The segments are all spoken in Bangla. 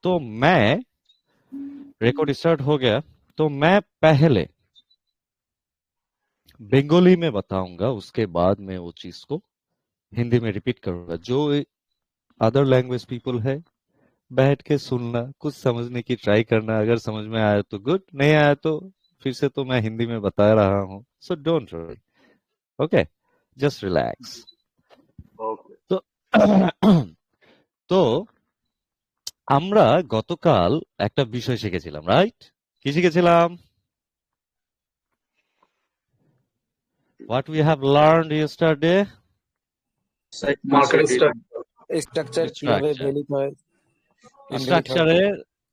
तो मैं रिकॉर्ड स्टार्ट हो गया। तो मैं पहले बंगाली में बताऊंगा, उसके बाद मैं वो चीज को हिंदी में रिपीट करूंगा। जो अदर लैंग्वेज पीपल है, बैठ के सुनना, कुछ समझने की ट्राई करना। अगर समझ में आया तो गुड, नहीं आया तो फिर से तो मैं हिंदी में बता रहा हूँ। So don't worry, okay, just relax. Okay. তো তো আমরা গতকাল একটা বিষয় শিখেছিলাম, রাইট? কি শিখেছিলাম? What we have learned yesterday? Market structure কিভাবে Structure. ভ্যালিড হয়, আনভ্যালিড হয়।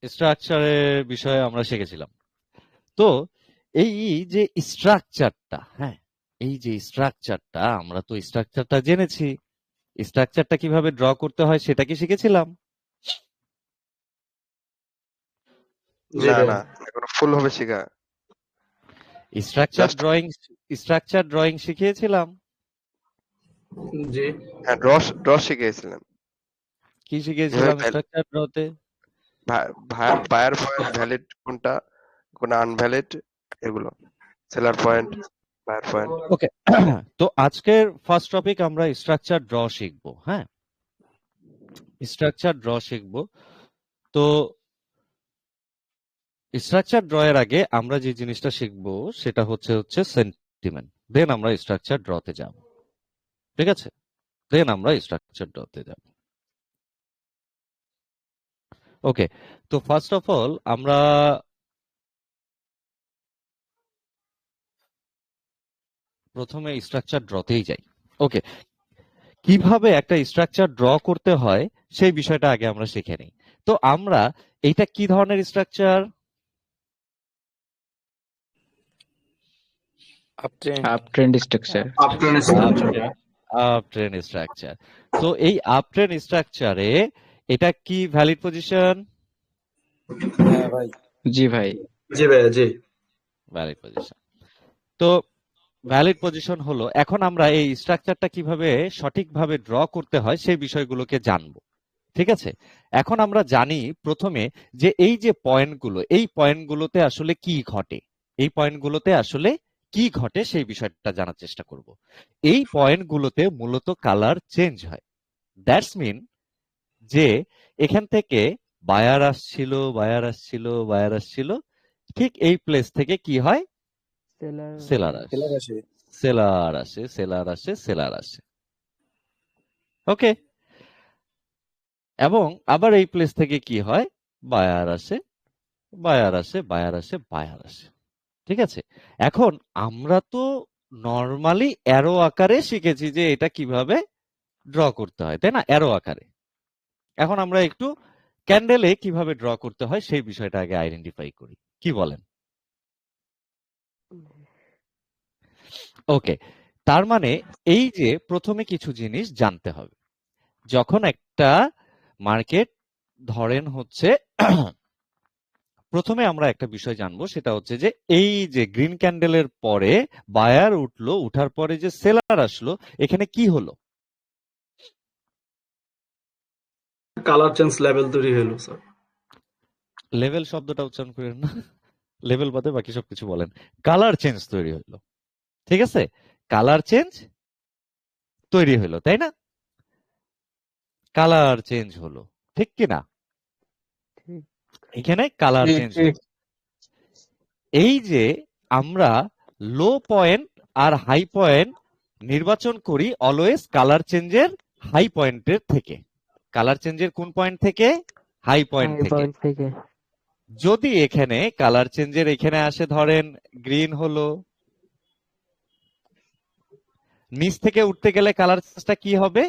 স্ট্রাকচারের বিষয়ে আমরা শিখেছিলাম। তো এই যে স্ট্রাকচারটা, হ্যাঁ, এই যে স্ট্রাকচারটা, আমরা তো স্ট্রাকচারটা জেনেছি। স্ট্রাকচারটা কিভাবে ড্র করতে হয় সেটা কি শিখেছিলাম? জি না ভাই। না এখনো ফুল ভাবে শেখা স্ট্রাকচার জাস্ট ড্রয়িং শিখিয়েছিলাম। জি। হ্যাঁ ড্র শিখেছিলাম কি যেভাবে শিখিয়েছিলাম স্ট্রাকচার ড্রতে? বায়ার পয়েন্ট ভ্যালিড কোনটা কোনটা আনভ্যালিড এগুলো seller point buyer point okay. তো আজকের ফার্স্ট টপিক আমরা স্ট্রাকচার ড্র শিখবো। হ্যাঁ, স্ট্রাকচার ড্র শিখবো। তো স্ট্রাকচার ড্র এর আগে আমরা যে জিনিসটা শিখবো সেটা হচ্ছে সেন্টিমেন্ট। দেন আমরা স্ট্রাকচার ড্রতে যাব। ঠিক আছে, দেন আমরা স্ট্রাকচার ড্রতে যাব। ওকে, তো ফার্স্ট অফ অল আমরা প্রথমে স্ট্রাকচার ড্রতেই যাই। ওকে, কিভাবে একটা স্ট্রাকচার ড্র করতে হয় সেই বিষয়টা আগে আমরা শিখে নিই। তো আমরা এইটা কি ধরনের structure? Uptrend structure. Uptrend structure. তো এই আপট্রেন্ড স্ট্রাকচারে এটা কি ভ্যালিড পজিশন? হ্যাঁ ভাই। জি ভাই। জি ভাইয়া, জি। Valid position. তো ভ্যালিড পজিশন হলো, এখন আমরা এই স্ট্রাকচারটা কিভাবে সঠিকভাবে ড্র করতে হয় সেই বিষয়গুলোকে জানবো। ঠিক আছে, এখন আমরা জানি প্রথমে যে এই যে পয়েন্টগুলো, এই পয়েন্টগুলোতে আসলে কি ঘটে, এই পয়েন্টগুলোতে আসলে কি ঘটে সেই বিষয়টা জানার চেষ্টা করব। এই পয়েন্টগুলোতে মূলত কালার চেঞ্জ হয়। দ্যাটস মিন যে এখান থেকে বায়ার আসছিল, ঠিক এই প্লেস থেকে কি হয়? সেলার আসে, সেলার আসে। ওকে, এবং আবার এই প্লেস থেকে কি হয়? বায়ার আসে। ঠিক আছে, এখন আমরা তো নর্মালি অ্যারো আকারে শিখেছি যে এটা কিভাবে ড্র করতে হয়, তাই না? অ্যারো আকারে। এখন আমরা একটু ক্যান্ডেলে কিভাবে ড্র করতে হয় সেই বিষয়টা আগে আইডেন্টিফাই করি, কি বলেন? ওকে, তার মানে এই যে প্রথমে কিছু জিনিস জানতে হবে। যখন একটা মার্কেট ধরেন হচ্ছে প্রথমে আমরা একটা বিষয় জানবো, সেটা হচ্ছে যে এই যে গ্রিন ক্যান্ডেলের পরে বায়ার উঠলো, উঠার পরে যে সেলার আসলো, এখানে কি হলো? কালার চেঞ্জ লেভেল তৈরি হলো স্যার। লেভেল শব্দটা উচ্চারণ করেন না, লেভেল বাদে বাকি সবকিছু বলেন। কালার চেঞ্জ তৈরি হলো, ঠিক আছে, কালার চেঞ্জ তৈরি হলো, তাই না? কালার চেঞ্জ হলো, ঠিক কিনা? এখানে কালার চেঞ্জ হলো। এই যে আমরা লো পয়েন্ট আর হাই পয়েন্ট নির্বাচন করি অলওয়েজ কালার চেঞ্জের হাই পয়েন্টের থেকে। কালার চেঞ্জের কোন পয়েন্ট থেকে? হাই পয়েন্ট থেকে। যদি এখানে কালার চেঞ্জের এখানে আসে, ধরেন গ্রিন হলো, নিচ থেকে উঠতে গেলে কালার চেঞ্জটা কি হবে?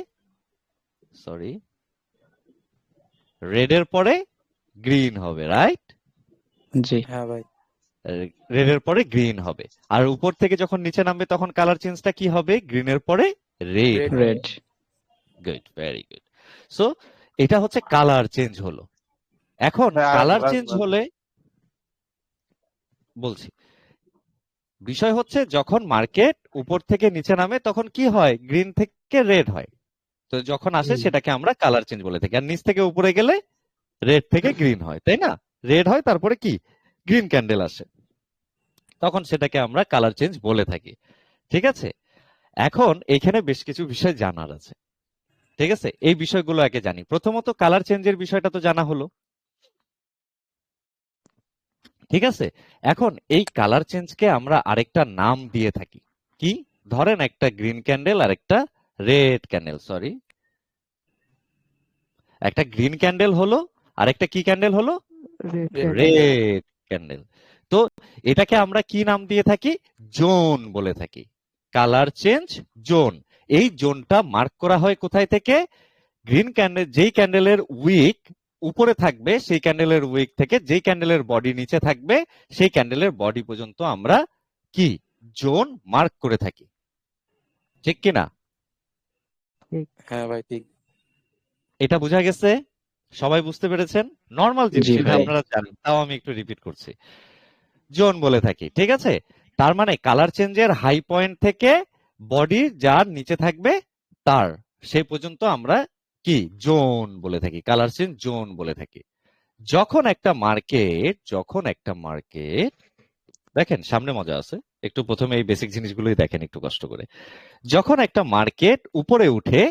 সরি, রেড এর পরে গ্রিন হবে, রাইট? জি হ্যাঁ ভাই। রেড এর পরে গ্রিন হবে। আর উপর থেকে যখন নিচে নামবে তখন কালার চেঞ্জটা কি হবে? গ্রিন এর পরে red. Red. Good, very good. So এটা হচ্ছে কালার চেঞ্জ হলো। এখন কালার চেঞ্জ হলে বলছি, বিষয় হচ্ছে যখন মার্কেট উপর থেকে নিচে নামে তখন কি হয়? গ্রিন থেকে রেড হয়। তো যখন আসে সেটাকে আমরা কালার চেঞ্জ বলে থাকি। আর নিচ থেকে উপরে গেলে রেড থেকে গ্রিন হয়, তাই না? রেড হয় তারপরে কি গ্রিন ক্যান্ডেল আসে, তখন সেটাকে আমরা কালার চেঞ্জ বলে থাকি। ঠিক আছে, এখন এখানে বেশ কিছু বিষয় জানার আছে। ঠিক আছে, এই বিষয়গুলো আগে জানি। প্রথমত কালার চেঞ্জের বিষয়টা তো জানা হলো। ঠিক আছে, এখন এই কালার চেঞ্জকে আমরা আরেকটা নাম দিয়ে থাকি। কি? ধরেন একটা গ্রিন ক্যান্ডেল আর একটা রেড ক্যান্ডেল, সরি, একটা গ্রিন ক্যান্ডেল হলো আর একটা কি ক্যান্ডেল হলো? Red candle. তো এটাকে আমরা কি নাম দিয়ে থাকি? জোন বলে থাকি। Colour change zone. এই জোনটা মার্ক করা হয় কোথায় থেকে? গ্রিন ক্যান্ডেল, যেই ক্যান্ডেলের উইক উপরে থাকবে সেই ক্যান্ডেলের উইক থেকে যেই ক্যান্ডেলের বডি নিচে থাকবে সেই ক্যান্ডেলের বডি পর্যন্ত আমরা কি জোন মার্ক করে থাকি। ঠিক কিনা? হ্যাঁ ভাই ঠিক। এটা বোঝা গেছে? সবাই বুঝতে পেরেছেন? নর্মাল জিনিস, জি এটা ভাই। আপনারা জানেন, তাও আমি একটু রিপিট করছি। জোন বলে থাকি। ঠিক আছে, তার মানে কালার চেঞ্জের হাই পয়েন্ট থেকে বডি যার নিচে থাকবে তার সেই পর্যন্ত আমরা কি জোন বলে থাকি, কালার চেঞ্জ জোন বলে থাকি। যখন একটা মার্কেট দেখেন, সামনে মজা আছে, একটু প্রথমে এই বেসিক জিনিসগুলোই দেখেন একটু কষ্ট করে। যখন একটা মার্কেট উপরে উঠে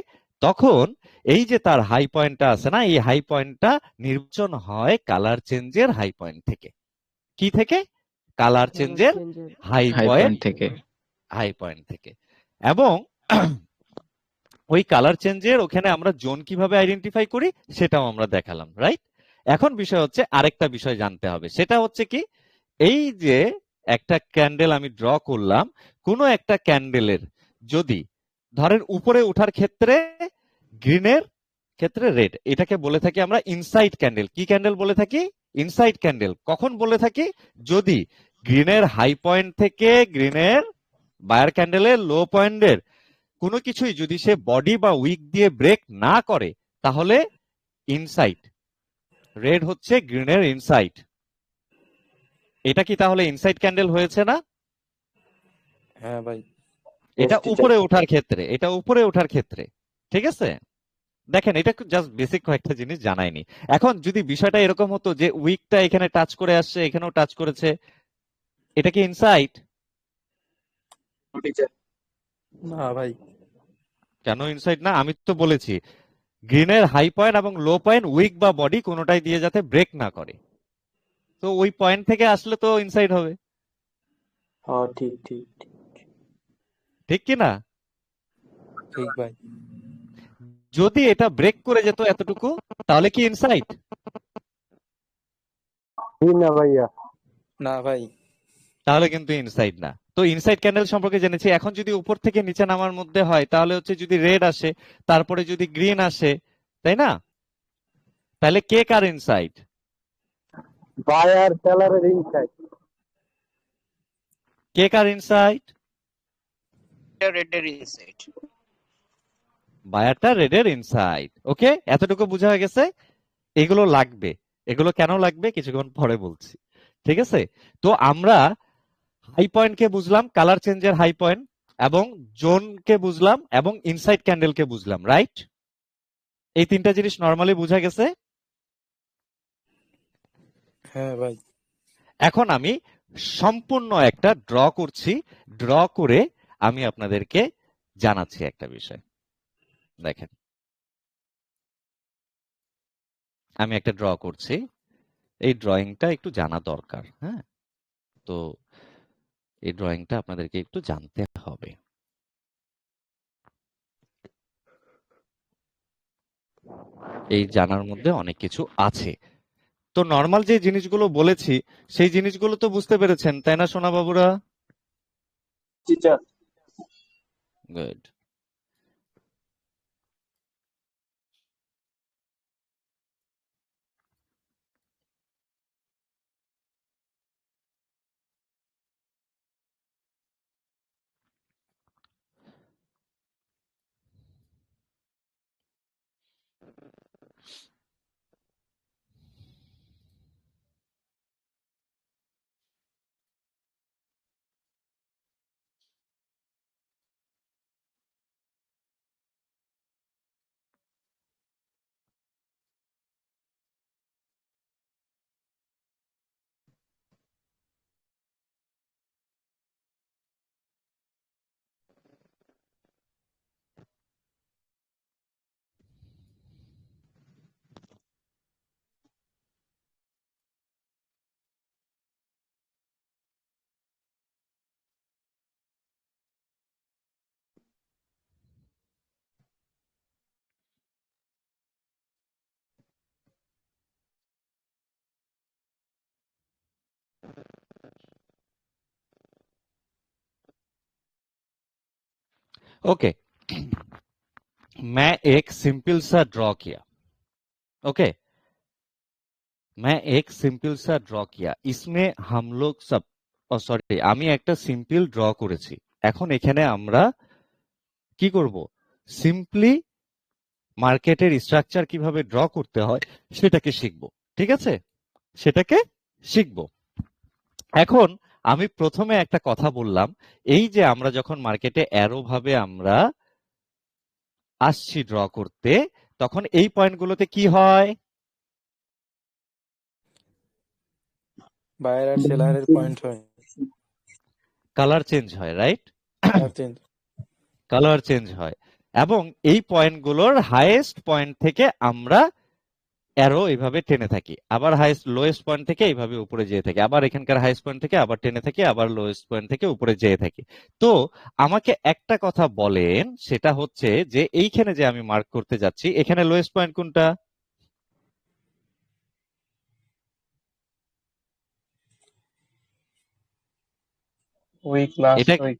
তখন এই যে তার হাই পয়েন্টটা আছে না, এই হাই পয়েন্টটা নির্বাচন হয় কালার চেঞ্জের হাই পয়েন্ট থেকে। কি থেকে? কালার চেঞ্জের হাই হাই পয়েন্ট, পয়েন্ট থেকে। হাই পয়েন্ট থেকে। এবং ওই কালার চেঞ্জের ওখানে আমরা জোন কিভাবে আইডেন্টিফাই করি সেটাও আমরা দেখালাম, রাইট? এখন বিষয় হচ্ছে আরেকটা বিষয় জানতে হবে, সেটা হচ্ছে কি, এই যে একটা ক্যান্ডেল আমি ড্র করলাম, কোনো একটা ক্যান্ডেলের যদি ধরেন উপরে ওঠার ক্ষেত্রে গ্রিনের ক্ষেত্রে রেড, এটাকে বলে থাকি আমরা ইনসাইড ক্যান্ডেল। কি ক্যান্ডেল বলে থাকি? Inside candle. কখন বলে থাকি? যদি গ্রিনের হাই পয়েন্ট থেকে গ্রিনের বায়ার ক্যান্ডেলের লো পয়েন্টের কোনো কিছুই যদি সে বডি বা উইক দিয়ে ব্রেক না করে তাহলে ইনসাইড। রেড হচ্ছে গ্রিনের ইনসাইড। এটা কি তাহলে ইনসাইড ক্যান্ডেল হয়েছে না? হ্যাঁ ভাই। এটা Yes, teacher. উপরে ওঠার ক্ষেত্রে, এটা উপরে ওঠার ক্ষেত্রে। ঠিক আছে, দেখেন এটা জাস্ট বেসিক কয়েকটা জিনিস জানাইনি। এখন যদি বিষয়টা এরকম হতো যে উইকটা এখানে টাচ করে আসছে, এখানেও টাচ করেছে, এটা কি ইনসাইড? না ভাই। কেন ইনসাইড না? আমি তো বলেছি গ্রিনের হাই পয়েন্ট এবং লো পয়েন্ট উইক বা বডি কোনোটাই দিয়ে যাতে ব্রেক না করে, তো ওই পয়েন্ট থেকে আসলে তো ইনসাইড হবে। হ্যাঁ ঠিক ঠিক ঠিক কি না? ঠিক ভাই। যদি এটা ব্রেক করে যেত এতটুকু তাহলে কি ইনসাইড? না ভাই। তাহলে কিন্তু ইনসাইড না। তো ইনসাইড ক্যান্ডেল সম্পর্কে জেনেছি। এখন যদি উপর থেকে নিচে নামার মধ্যে হয় তাহলে হচ্ছে যদি রেড আসে তারপরে যদি গ্রিন আসে, তাই না? তাহলে কে কার ইনসাইড? বায়ার সেলারের ইনসাইড। কে কার ইনসাইড? রেডের ইনসাইড। বায়ারটা রেডের ইনসাইড। ওকে, এতটুকু বোঝা হয়ে গেছে। এগুলো লাগবে, এগুলো কেন লাগবে কিছুক্ষণ পরে বলছি। ঠিক আছে, তো আমরা হাই পয়েন্টকে বুঝলাম, কালার চেঞ্জের হাই পয়েন্ট, এবং জোনকে বুঝলাম এবং ইনসাইড ক্যান্ডেলকে বুঝলাম, রাইট? এই তিনটা জিনিস নরমালি বোঝা গেছে। হ্যাঁ ভাই। এখন আমি সম্পূর্ণ একটা ড্র করছি, ড্র করে আমি আপনাদেরকে জানাচ্ছি একটা বিষয়। দেখেন, আমি একটা ড্র করছি, এই ড্রয়িংটা একটু জানা দরকার। হ্যাঁ, তো এই ড্রয়িংটা আপনাদেরকে একটু জানতে হবে। এই জানার মধ্যে অনেক কিছু আছে। তো নর্মাল যে জিনিসগুলো বলেছি সেই জিনিসগুলো তো বুঝতে পেরেছেন, তাই না সোনা বাবুরা? Teacher good. ओके, मैं एक सिंपल सा ड्रॉ किया। ओके, मैं एक सिंपल सा ड्र किया, इसमें हम लोग सब সরি আমি একটা সিম্পল ড্র করেছি। এখন এখানে আমরা কি করব, সিম্পলি মার্কেটের স্ট্রাকচার কিভাবে ড্র করতে হয় সেটাকে শিখব। ঠিক আছে, সেটাকে শিখব। এখন আমি প্রথমে একটা কথা বললাম, এই যে আমরা যখন মার্কেটে অ্যারো ভাবে আমরা আসছি ড্র করতে, তখন এই পয়েন্টগুলোতে কি হয়, বায়ার আর সেলারের পয়েন্ট হয়, কালার চেঞ্জ হয়, right? Colour change. Colour change হয় এবং এই পয়েন্টগুলোর হাইয়েস্ট পয়েন্ট থেকে আমরা অ্যারো এইভাবে টেনে থাকি, আবার হাইয়েস্ট লোয়েস্ট পয়েন্ট থেকে এইভাবে উপরে যেয়ে থাকি, আবার এখানকার হাইয়েস্ট পয়েন্ট থেকে আবার টেনে থাকি, আবার লোয়েস্ট পয়েন্ট থেকে উপরে যেয়ে থাকি। তো আমাকে একটা কথা বলেন, সেটা হচ্ছে যে এইখানে যে আমি মার্ক করতে যাচ্ছি, এখানে লোয়েস্ট পয়েন্ট কোনটা? উইক লাস্ট এটা week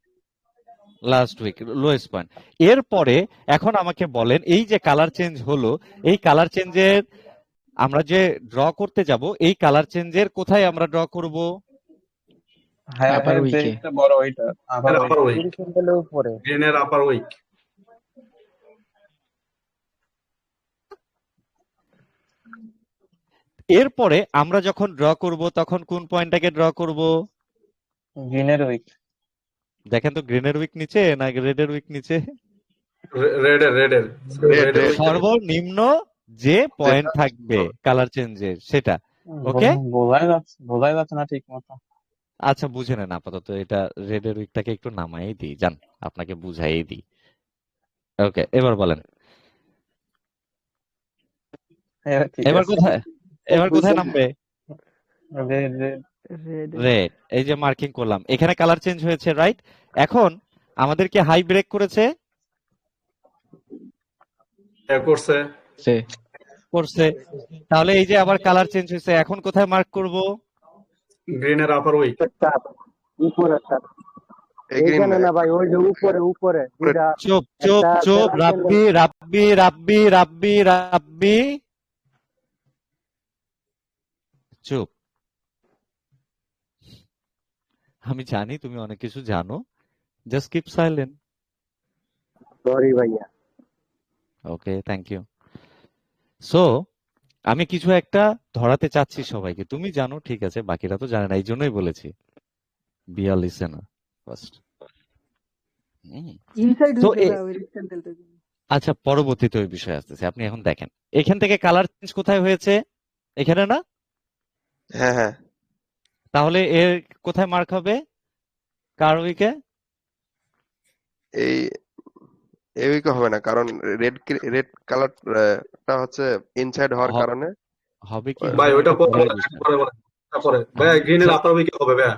last week lowest point. এরপরে এখন আমাকে বলেন, এই যে কালার চেঞ্জ হলো, এই কালার চেঞ্জের আমরা যে ড্র করতে যাব, এই কালার চেঞ্জের কোথায় আমরা ড্র করব? হ্যাঁ আপার হ্যাঁ উইকে। যেটা বড় ওইটা আবার আপার উইক, হরিজন্টালের উপরে গ্রিনের আপার উইক। এরপরে আমরা যখন ড্র করব তখন কোন পয়েন্টটাকে ড্র করব? গ্রিনের উইক দেখেন তো, গ্রিনের উইক নিচে না রেডের উইক নিচে? রেডের red, red। সর্বনিম্ন যে পয়েন্ট যেটা থাকবে কালার চেঞ্জের সেটা। ওকে, বোঝাই যাচ্ছে না ঠিক মতো। আচ্ছা বুঝে নেন আপাতত, এটা রেডের উইকটাকে একটু নামাই দিই, জান আপনাকে বুঝাই দিই। ওকে, এবার বলেন, হ্যাঁ ঠিক এবার আছে কোথায়, এবার কোথায় নামবে? Red red red. এই যে মার্কিং করলাম, এখানে কালার চেঞ্জ হয়েছে, রাইট? এখন আমাদের কি হাই ব্রেক করেছে? করছে, সে করছে। তাহলে এই যে আবার কালার চেঞ্জ হয়েছে, এখন কোথায় মার্ক করব? গ্রিনের আপার উইক। চাপ উপরে চাপ এই গ্রিন এইখানে না ভাই ওই যে উপরে উপরে যেটা চুপ চুপ একটা চুপ, সেলার রাব্বি রাব্বি রাব্বি রাব্বি রাব্বি, চুপ। আমি জানি তুমি অনেক কিছু জানো, জাস্ট কিপ সাইলেন্ট। সরি ভাইয়া ওকে, থ্যাংক ইউ। সো আমি কিছু একটা ধরাতে চাচ্ছি সবাইকে, তুমি জানো ঠিক আছে, বাকিরা তো জানে না, এই জন্যই বলেছি be a listener first. Inside তো হইতে হবে ওই রেক্ট্যাঙ্গেলটার জন্য। আচ্ছা, পরবর্তীতে ওই বিষয়ে আসতেছে। আপনি এখন দেখেন, এখান থেকে কালার চেঞ্জ কোথায় হয়েছে? এখানে না? হ্যাঁ হ্যাঁ তাহলে এর কোথায় মার্ক হবে? কার উইকে? এই এই উইকে হবে না, কারণ রেড কালারটা হচ্ছে ইনসাইড হওয়ার হ- কারণে হবে কি ভাই হবে না ওইটা এটা পরে পরের বলেন, বিষয়। পরে বলেন, তারপরে ভাইয়া গ্রিনের আপার উইকে হবে ভাইয়া,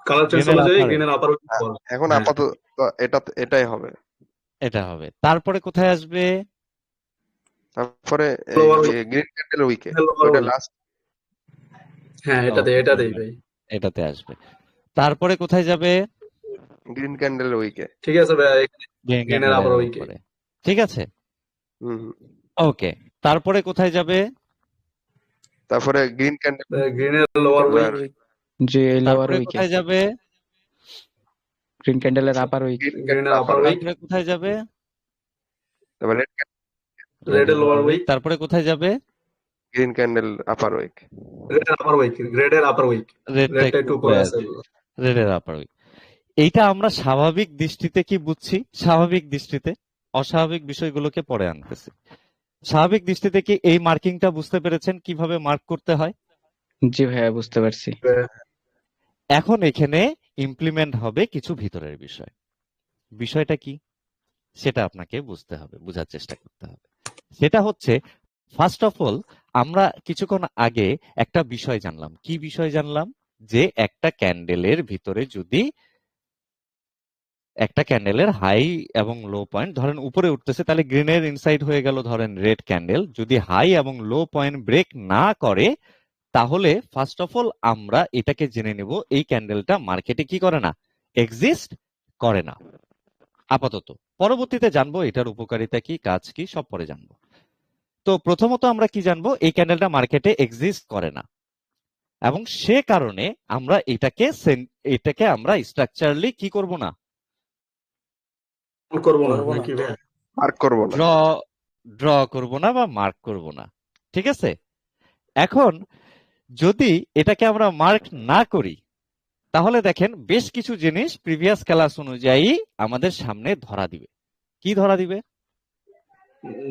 কালার চেঞ্জ গ্রিনের হলে যাই আপারে গ্রিনের আপার উইকে আ- হবে। এখন হ্যাঁ, আপাতত এটাই হবে। এটা হবে। তারপরে কোথায় আসবে? তারপরে লোয়ার উইক, গ্রিন ক্যান্ডেল উইকে, লোয়ার ওইটা উইক। লাস্ট। হ্যাঁ এটাতে ওকে, এটাতেই ভাই। এটাতে আসবে। তারপরে কোথায় যাবে? গ্রিন ক্যান্ডেল উইকে। ঠিক আছে ভাইয়া, গ্রিন গ্রিনের ক্যান্ডেলের আপার উইকে। উপরে। ঠিক আছে, হুম হুম। ওকে। তারপরে কোথায় যাবে? তারপরে গ্রিন ক্যান্ডেল গ্রিনের লোয়ার উইক, লোয়ার যে লোয়ার তারপরে উইকে, কোথায় যাবে? গ্রিন ক্যান্ডেলের আপার উইক, গ্রিন গ্রিনের ক্যান্ডেল আপার আপার উইক, উইক, তারপরে কোথায় যাবে? তারপরে রেডের লোয়ার উইক, তারপরে কোথায় যাবে? Green candle upper wick. রেডের আপার উইক, রেডের আপার উইক, রেডটা রেডটা একটু একটু উপরে উপরে আসবে, আছে। রেডের আপার উইক। এইটা আমরা স্বাভাবিক দৃষ্টিতে কি বুঝছি? স্বাভাবিক দৃষ্টিতে, অস্বাভাবিক বিষয়গুলোকে পরে আনতেছি। স্বাভাবিক দৃষ্টিতে কি এই মার্কিংটা বুঝতে পেরেছেন কিভাবে মার্ক করতে হয়? জি ভাইয়া বুঝতে পারছি। এখন এখানে ইমপ্লিমেন্ট হবে কিছু ভিতরের বিষয়। বিষয়টা কি সেটা আপনাকে বুঝতে হবে, বোঝার চেষ্টা করতে হবে। সেটা হচ্ছে, ফার্স্ট অফ অল আমরা কিছুক্ষণ আগে একটা বিষয় জানলাম। কি বিষয় জানলাম? যে একটা ক্যান্ডেলের ভিতরে যদি একটা ক্যান্ডেলের হাই এবং লো পয়েন্ট ধরেন উপরে উঠতেছে, তাহলে গ্রিনের ইনসাইড হয়ে গেল ধরেন রেড ক্যান্ডেল, যদি হাই এবং লো পয়েন্ট ব্রেক না করে, তাহলে ফার্স্ট অফ অল আমরা এটাকে জেনে নেব এই ক্যান্ডেলটা মার্কেটে কি করে না, এক্সিস্ট করে না। আপাতত। পরবর্তীতে জানবো এটার উপকারিতা কি, কাজ কি, সব পরে জানবো। তো প্রথমত আমরা কি জানবো, এই ক্যান্ডেলটা মার্কেটে এক্সিস্ট করে না, এবং সে কারণে আমরা এটাকে আমরা স্ট্রাকচারালি কি করব না, করবো না করবো না। নাকি ভাইয়া? মার্ক করবো না। ড্র করব না বা মার্ক করব না। ঠিক আছে, এখন যদি এটাকে আমরা মার্ক না করি, তাহলে দেখেন বেশ কিছু জিনিস প্রিভিয়াস ক্লাস অনুযায়ী আমাদের সামনে ধরা দিবে। কি ধরা দিবে?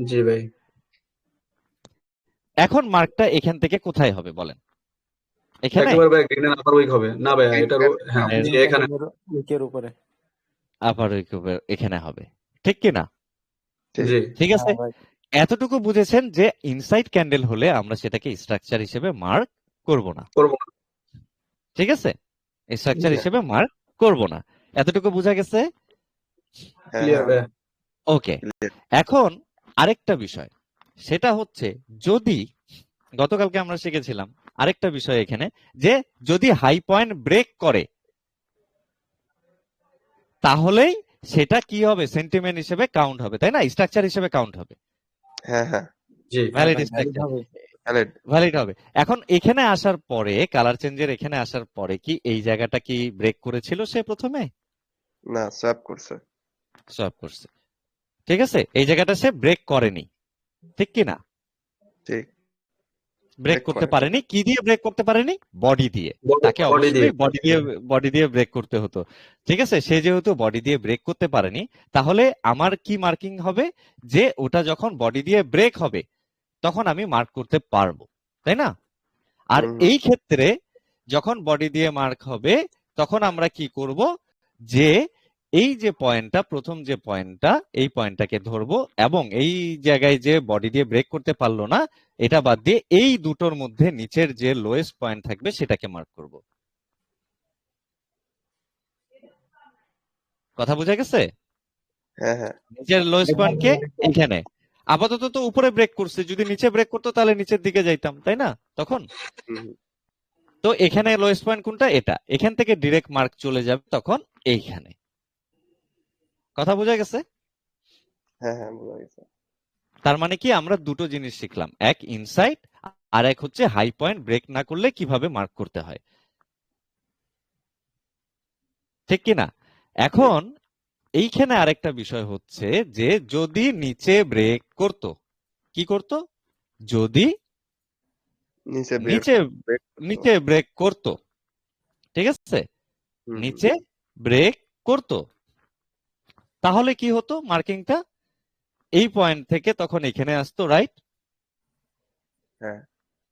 জি ভাই। এখন মার্কটা এখান থেকে কোথায় হবে বলেন? এখানে একেবারে ভাইয়া গ্রিনের আপার উইক হবে না ভাইয়া, Green এটার candle- হ্যাঁ এর জি এখানে উইকের উপরে। আপার এখানে হবে, ঠিক কি না? জি ঠিক আছে, হ্যাঁ ভাই। এতটুকু বুঝেছেন যে ইনসাইড ক্যান্ডেল হলে আমরা সেটাকে স্ট্রাকচার হিসেবে মার্ক করব না। করবো না। ঠিক আছে, স্ট্রাকচার জি। হিসেবে মার্ক করব না, এতটুকু বোঝা গেছে? হ্যাঁ, ক্লিয়ার ভাইয়া। ওকে, এখন আরেকটা বিষয়, সেটা হচ্ছে যদি গতকালকে আমরা শিখেছিলাম আরেকটা বিষয় এখানে, যে যদি হাই পয়েন্ট ব্রেক করে তাহলেই সেটা কি হবে, সেন্টিমেন্ট হিসেবে কাউন্ট হবে, তাই না? স্ট্রাকচার হিসেবে কাউন্ট হবে, হ্যাঁ, হ্যাঁ, জি ভ্যালিড valid স্ট্রাকচার, হবে। valid। ভ্যালিড হবে। এখন এখানে আসার পরে, কালার চেঞ্জের এখানে আসার পরে কি এই জায়গাটা কি ব্রেক করেছিল সে প্রথমে? না, সোয়াপ করছে। সোয়াপ করছে, ঠিক আছে, এই জায়গাটা সে ব্রেক করেনি, ঠিক কি না? ঠিক। ব্রেক Break করতে করেনি। পারেনি, কি দিয়ে ব্রেক করতে পারেনি? বডি দিয়ে। তাকে বডি দিয়ে অবশ্যই বডি দিয়ে ব্রেক করতে হতো, ঠিক আছে। সে যেহেতু বডি দিয়ে ব্রেক করতে পারেনি, তাহলে আমার কি মার্কিং হবে, যে ওটা যখন বডি দিয়ে ব্রেক হবে তখন আমি মার্ক করতে পারবো, তাই না? আর হুম, এই ক্ষেত্রে যখন বডি দিয়ে মার্ক হবে তখন আমরা কি করব, যে এই যে পয়েন্টটা, প্রথম যে পয়েন্টটা, এই পয়েন্টটাকে ধরবো, এবং এই জায়গায় যে বডি দিয়ে ব্রেক করতে পারলো না এটা বাদ দিয়ে এই দুটোর মধ্যে নিচের যে লোয়েস্ট পয়েন্ট থাকবে সেটাকে মার্ক করব। কথা বোঝা গেছে? হ্যাঁ, হ্যাঁ, নিচের লোয়েস্ট পয়েন্ট কে এখানে, আপাতত তো উপরে ব্রেক করছে, যদি নিচে ব্রেক করতো তাহলে নিচের দিকে যাইতাম, তাই না? তখন হুম, হুম। তো এখানে লোয়েস্ট পয়েন্ট কোনটা? এটা, এখান থেকে ডিরেক্ট মার্ক চলে যাবে তখন এইখানে। কথা বোঝা গেছে? হ্যাঁ, হ্যাঁ, বোঝা গেছে। তার মানে কি আমরা দুটো জিনিস শিখলাম, এক ইনসাইড আর এক হচ্ছে হাই পয়েন্ট ব্রেক না করলে কিভাবে মার্ক করতে হয়, ঠিক কি না? এখন এইখানে আরেকটা বিষয় হচ্ছে যে যদি নিচে ব্রেক করত, কি করত? যদি নিচে নিচে break নিচে ব্রেক করত, ঠিক আছে, হুম, হুম। নিচে ব্রেক করত, তাহলে কি হতো, মার্কিংটা এই পয়েন্ট থেকে তখন এখানে আসতো, রাইট? হ্যাঁ,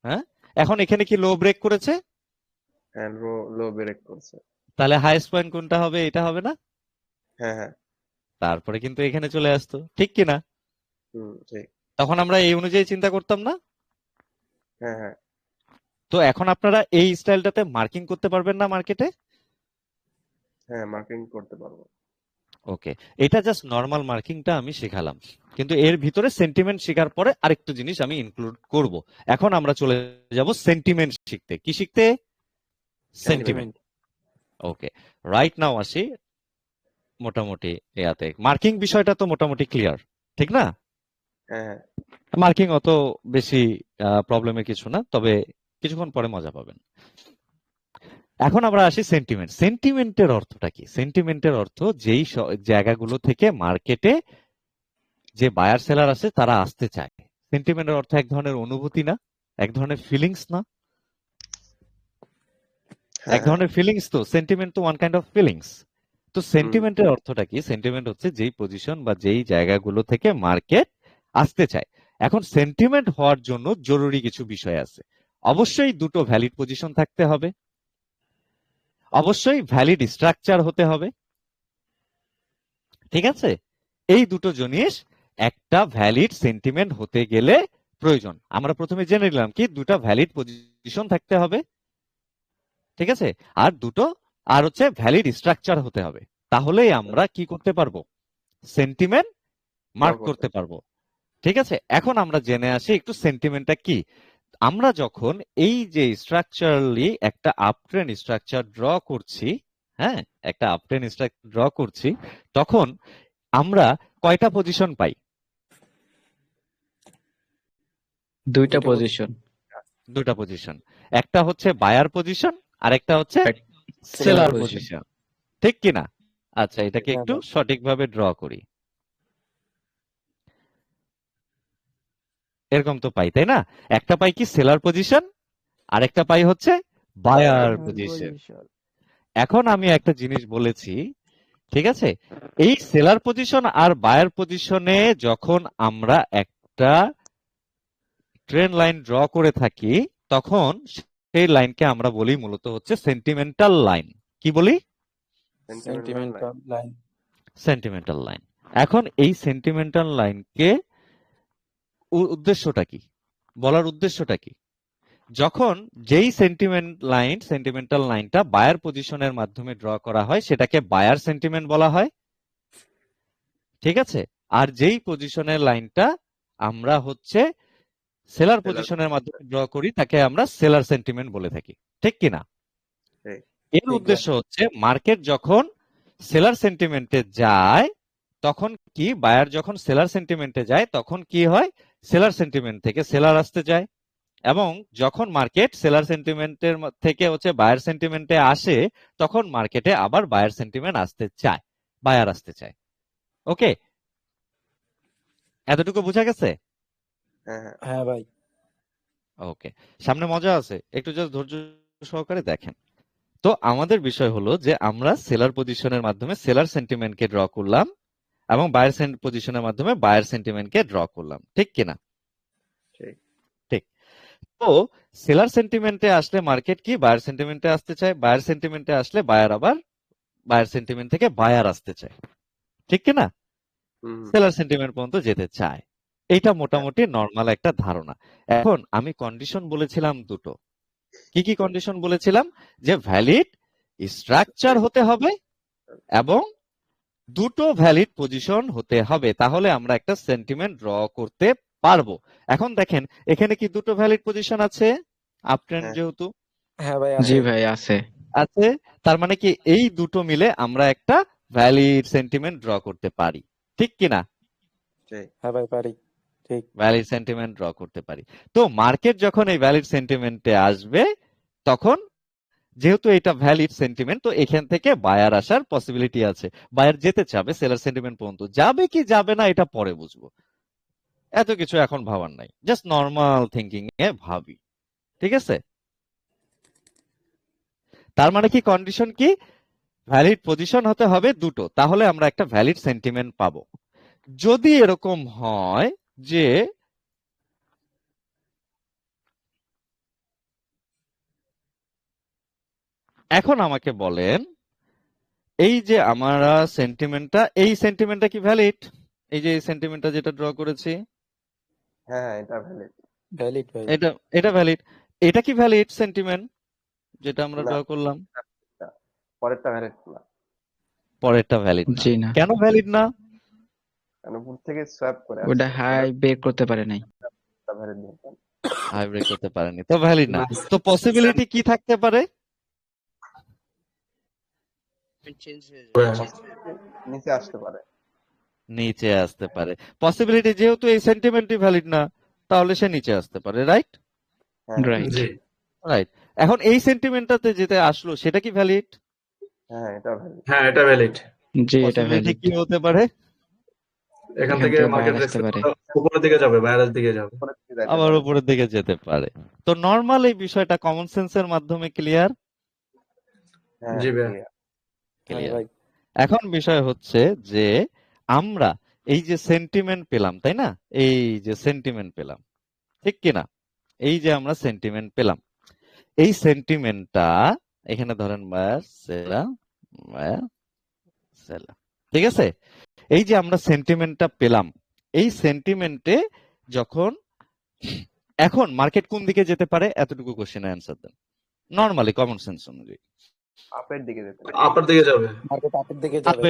হ্যাঁ, এখন এখানে কি লো ব্রেক করেছে, হ্যাঁ, লো ব্রেক করছে। তাহলে হাইয়েস্ট পয়েন্ট কোনটা হবে? এটা হবে না? হ্যাঁ, হ্যাঁ, তারপরে কিন্তু এখানে চলে আসতো, ঠিক কি না? ঠিক। তখন আমরা এই অনুযায়ী চিন্তা করতাম না? হ্যাঁ, হ্যাঁ, তো এখন আপনারা এই স্টাইলটাতে মার্কিং করতে পারবেন না মার্কেটে? হ্যাঁ, মার্কিং করতে পারবো। ওকে, এটা জাস্ট নর্মাল মার্কিংটা আমি শেখালাম, কিন্তু এর ভিতরে সেন্টিমেন্ট শেখার পরে আরেকটু জিনিস আমি ইনক্লুড করব। এখন আমরা চলে যাব সেন্টিমেন্ট শিখতে। কি শিখতে? সেন্টিমেন্ট। ওকে, রাইট নাও আসি মোটামুটি ইয়াতে। মার্কিং বিষয়টা তো মোটামুটি ক্লিয়ার, ঠিক না? হ্যাঁ, হ্যাঁ, মার্কিং অত বেশি প্রবলেমের কিছু না, তবে কিছুক্ষণ পরে মজা পাবেন। এখন আমরা আসি সেন্টিমেন্ট। সেন্টিমেন্টের অর্থটা কি? সেন্টিমেন্টের অর্থ যেই জায়গাগুলো থেকে মার্কেটে যে বায়ার সেলার আছে তারা আসতে চায়। সেন্টিমেন্টের অর্থ এক ধরনের অনুভূতি না, এক ধরনের ফিলিংস না? এক ধরনের ফিলিংস তো, সেন্টিমেন্ট তো ওয়ান কাইন্ড অফ ফিলিংস। তো সেন্টিমেন্টের অর্থটা কি? সেন্টিমেন্ট হচ্ছে যেই পজিশন বা যেই জায়গাগুলো থেকে মার্কেট আসতে চায়। এখন সেন্টিমেন্ট হওয়ার জন্য জরুরি কিছু বিষয় আছে। অবশ্যই দুটো ভ্যালিড পজিশন থাকতে হবে, অবশ্যই ভ্যালিড স্ট্রাকচার হতে হবে, ঠিক আছে? এই দুটো জিনিস একটা ভ্যালিড সেন্টিমেন্ট হতে গেলে প্রয়োজন। আমরা প্রথমে জেনে নিলাম কি দুটো ভ্যালিড পজিশন থাকতে হবে, ঠিক আছে, আর হচ্ছে ভ্যালিড স্ট্রাকচার হতে হবে, তাহলেই আমরা কি করতে পারবো? সেন্টিমেন্ট মার্ক করতে পারবো, ঠিক আছে? এখন আমরা জেনে আসি একটু সেন্টিমেন্টটা কি। আমরা যখন এই যে স্ট্রাকচারালি একটা আপট্রেন্ড স্ট্রাকচার ড্র করছি, হ্যাঁ, একটা আপট্রেন্ড স্ট্রাকচার ড্র করছি, তখন আমরা কয়টা পজিশন পাই? দুইটা দুইটা পজিশন। দুটা পজিশন। একটা হচ্ছে বায়ার পজিশন আর একটা হচ্ছে সেলার সেলার পজিশন। পজিশন, ঠিক কিনা? আচ্ছা, এটাকে হ্যাঁ একটু ভাই। সঠিকভাবে ড্র করি। এরকম তো পাই, তাই না? একটা পাই কি সেলার পজিশন, আর একটা পাই হচ্ছে বায়ার পজিশন। এখন আমি একটা জিনিস বলেছি, ঠিক আছে? এই সেলার পজিশন আর বায়ার পজিশনে যখন আমরা একটা ট্রেন লাইন ড্র করে থাকি, তখন সেই লাইনকে আমরা বলি মূলত হচ্ছে সেন্টিমেন্টাল লাইন। কি বলি? Sentimental line. Sentimental line. এখন এই সেন্টিমেন্টাল লাইনকে উদ্দেশ্যটা কি, বলার উদ্দেশ্যটা কি? যখন যেই সেন্টিমেন্টাল লাইনটা বায়ার পজিশনের মাধ্যমে ড্র করা হয় সেটাকে বায়ার সেন্টিমেন্ট বলা হয়, ঠিক আছে? আর যেই পজিশনের লাইনটা আমরা হচ্ছে সেলার পজিশনের মাধ্যমে ড্র করি তাকে আমরা সেলার সেন্টিমেন্ট বলে থাকি, ঠিক কিনা? ঠিক। এর ঠিক উদ্দেশ্য হচ্ছে মার্কেট যখন সেলার সেন্টিমেন্টে যায় তখন কি, বায়ার যখন সেলার সেন্টিমেন্টে যায় তখন কি হয়, সেলার সেন্টিমেন্ট থেকে সেলার আসতে যায়, এবং যখন মার্কেট সেলার সেন্টিমেন্টের থেকে হচ্ছে বায়ার সেন্টিমেন্টে আসে তখন মার্কেটে আবার বায়ার সেন্টিমেন্ট আসতে চায়, বায়ার আসতে চায়। ওকে, এতটুকু বোঝা গেছে? হ্যাঁ হ্যাঁ হ্যাঁ ভাই। ওকে, সামনে মজা আছে, একটু জাস্ট ধৈর্য সহকারে দেখেন। তো আমাদের বিষয় হলো যে আমরা সেলার পজিশনের মাধ্যমে সেলার সেন্টিমেন্টকে ড্র করলাম এবং বায়ার পজিশনের মাধ্যমে বায়ার সেন্টিমেন্টকে ড্র করলাম, ঠিক কিনা? ঠিক। ঠিক। তো সেলার সেন্টিমেন্টে আসলে মার্কেট কি বায়ার সেন্টিমেন্টে আসতে চায়, বায়ার সেন্টিমেন্টে আসলে বায়ার আবার বায়ার সেন্টিমেন্ট থেকে বায়ার আসতে চায়, ঠিক কিনা? হুম হুম। সেলার সেন্টিমেন্ট পর্যন্ত যেতে চায়। এইটা মোটামুটি নর্মাল একটা ধারণা। এখন আমি কন্ডিশন বলেছিলাম দুটো। কি কি কন্ডিশন বলেছিলাম? যে ভ্যালিড স্ট্রাকচার হতে হবে এবং দুটো ভ্যালিড পজিশন হতে হবে, তাহলে আমরা একটা সেন্টিমেন্ট ড্র করতে পারবো। এখন দেখেন এখানে কি দুটো ভ্যালিড পজিশন আছে? আপ ট্রেন্ড হ্যাঁ। যেহেতু হ্যাঁ ভাই জি আছে। ভাই আছে। আছে, তার মানে কি এই দুটো মিলে আমরা একটা ভ্যালিড সেন্টিমেন্ট ড্র করতে পারি, ঠিক কিনা? ঠিক। হ্যাঁ ভাই পারি। ঠিক। ভ্যালিড সেন্টিমেন্ট ড্র করতে পারি। তো মার্কেট যখন এই ভ্যালিড সেন্টিমেন্টে আসবে তখন যেহেতু এটা ভ্যালিড সেন্টিমেন্ট, তো এখান থেকে বায়ার আসার পসিবিলিটি আছে। বায়ার যেতে চাবে সেলার সেন্টিমেন্ট পর্যন্ত, যাবে কি যাবে না এটা পরে বুঝবো, এত কিছু এখন ভাবার নাই, জাস্ট নর্মাল থিঙ্কিং এ ভাবি, ঠিক আছে? তার মানে কি কন্ডিশন কি, ভ্যালিড পজিশন হতে হবে দুটো, তাহলে আমরা একটা ভ্যালিড সেন্টিমেন্ট পাবো। যদি এরকম হয় যে এখন আমাকে বলেন এই যে আমরা এই সেন্টিমেন্টটা কি ভ্যালিড? এই যে এই সেন্টিমেন্টটা যেটা ড্র করেছি হ্যাঁ এটা ভ্যালিড। ভ্যালিড ভাই। এটা এটা ভ্যালিড। এটা কি ভ্যালিড সেন্টিমেন্ট যেটা আমরা না ড্র করলাম? পরেরটা ভ্যালিড না, পরেরটা ভ্যালিড না। জি না, কেন ভ্যালিড না? কারণ উপর থেকে সোয়াপ করে ওটা আসছে, হাই বের করতে পারে নাই। ভ্যালিড না। হাইব্রিড করতে পারেনি, তো ভ্যালিড না। তো পসিবিলিটি কি থাকতে পারে? চেঞ্জ হয়ে ভাইয়া, যাবে। নিচে আসতে পারে। নিচে আসতে পারে। পসিবিলিটি, যেহেতু এই সেন্টিমেন্টই ভ্যালিড না তাহলে সে নিচে আসতে পারে, রাইট? হ্যাঁ রাইট। জি রাইট। এখন এই সেন্টিমেন্টটাতে যেটা আসলো সেটা কি ভ্যালিড? হ্যাঁ এটা ভ্যালিড। হ্যাঁ এটা ভ্যালিড। জি এটা পসিবিলিটি ভ্যালিড। কি হতে পারে? এখান এখান থেকে থেকে মার্কেট বায়ার আসতে পারে। উপরের দিকে যাবে, বাইরের দিকে যাবে। উপরের দিকে যাইতে আবার পারে। উপরের দিকে যেতে পারে। তো নর্মাল এই বিষয়টা কমন সেন্সের মাধ্যমে ক্লিয়ার? হ্যাঁ জি ভাইয়া। clear। হ্যাঁ ক্লিয়ার। ভাই। এখন বিষয় হচ্ছে যে আমরা এই যে সেন্টিমেন্ট পেলাম, তাই না? এই যে সেন্টিমেন্ট পেলাম, ঠিক কিনা? এই যে আমরা সেন্টিমেন্ট পেলাম, এই সেন্টিমেন্টটা এখানে ধরেন বায়ার সেলার, ঠিক আছে? এই যে আমরা সেন্টিমেন্টটা পেলাম, এই সেন্টিমেন্টে যখন এখন মার্কেট কোন দিকে যেতে পারে এতটুকু কোশ্চেনের অ্যান্সার দেন নরমালি কমন সেন্স অনুযায়ী। আপের দিকে যেতে পারে। আপার দিকে যাবে, মার্কেট আপের দিকে যাবে।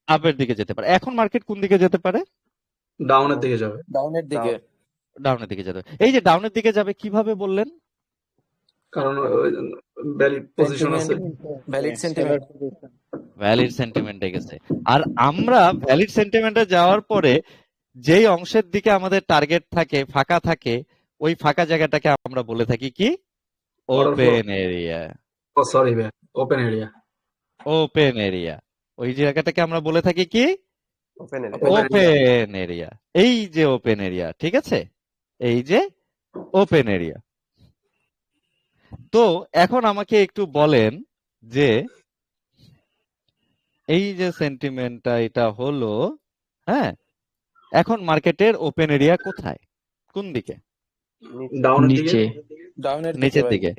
আপের দিকে যেতে পারে। এখন মার্কেট কোন দিকে যেতে পারে? ডাউনের দিকে যাবে। ডাউনের দিকে। ডাউনের দিকে যেতে পারে। এই যে ডাউনের দিকে যাবে কিভাবে বললেন? কারণ ভ্যালিড পজিশন আছে। ভ্যালিড সেন্টিমেন্ট ভ্যালিড সেন্টিমেন্টে গেছে। আর আমরা ভ্যালিড সেন্টিমেন্টে যাওয়ার পরে যেই অংশের দিকে আমাদের টার্গেট থাকে, ফাঁকা থাকে, ওই ফাঁকা জায়গাটাকে আমরা বলে থাকি কি? Order flow. Open area. ও সরি ভাই, ওপেন এরিয়া। Open area. ওই জায়গাটাকে আমরা বলে থাকি কি? Open area. Open open area. এই যে ওপেন এরিয়া, ঠিক আছে? এই যে ওপেন এরিয়া। তো এখন আমাকে একটু বলেন যে এই যে সেন্টিমেন্টটা এটা হলো, হ্যাঁ, এখন মার্কেটের ওপেন এরিয়া কোথায়? কোন দিকে? ডাউনের দিকে। নিচে ডাউনের দিকে নিচের ভাই দিকে।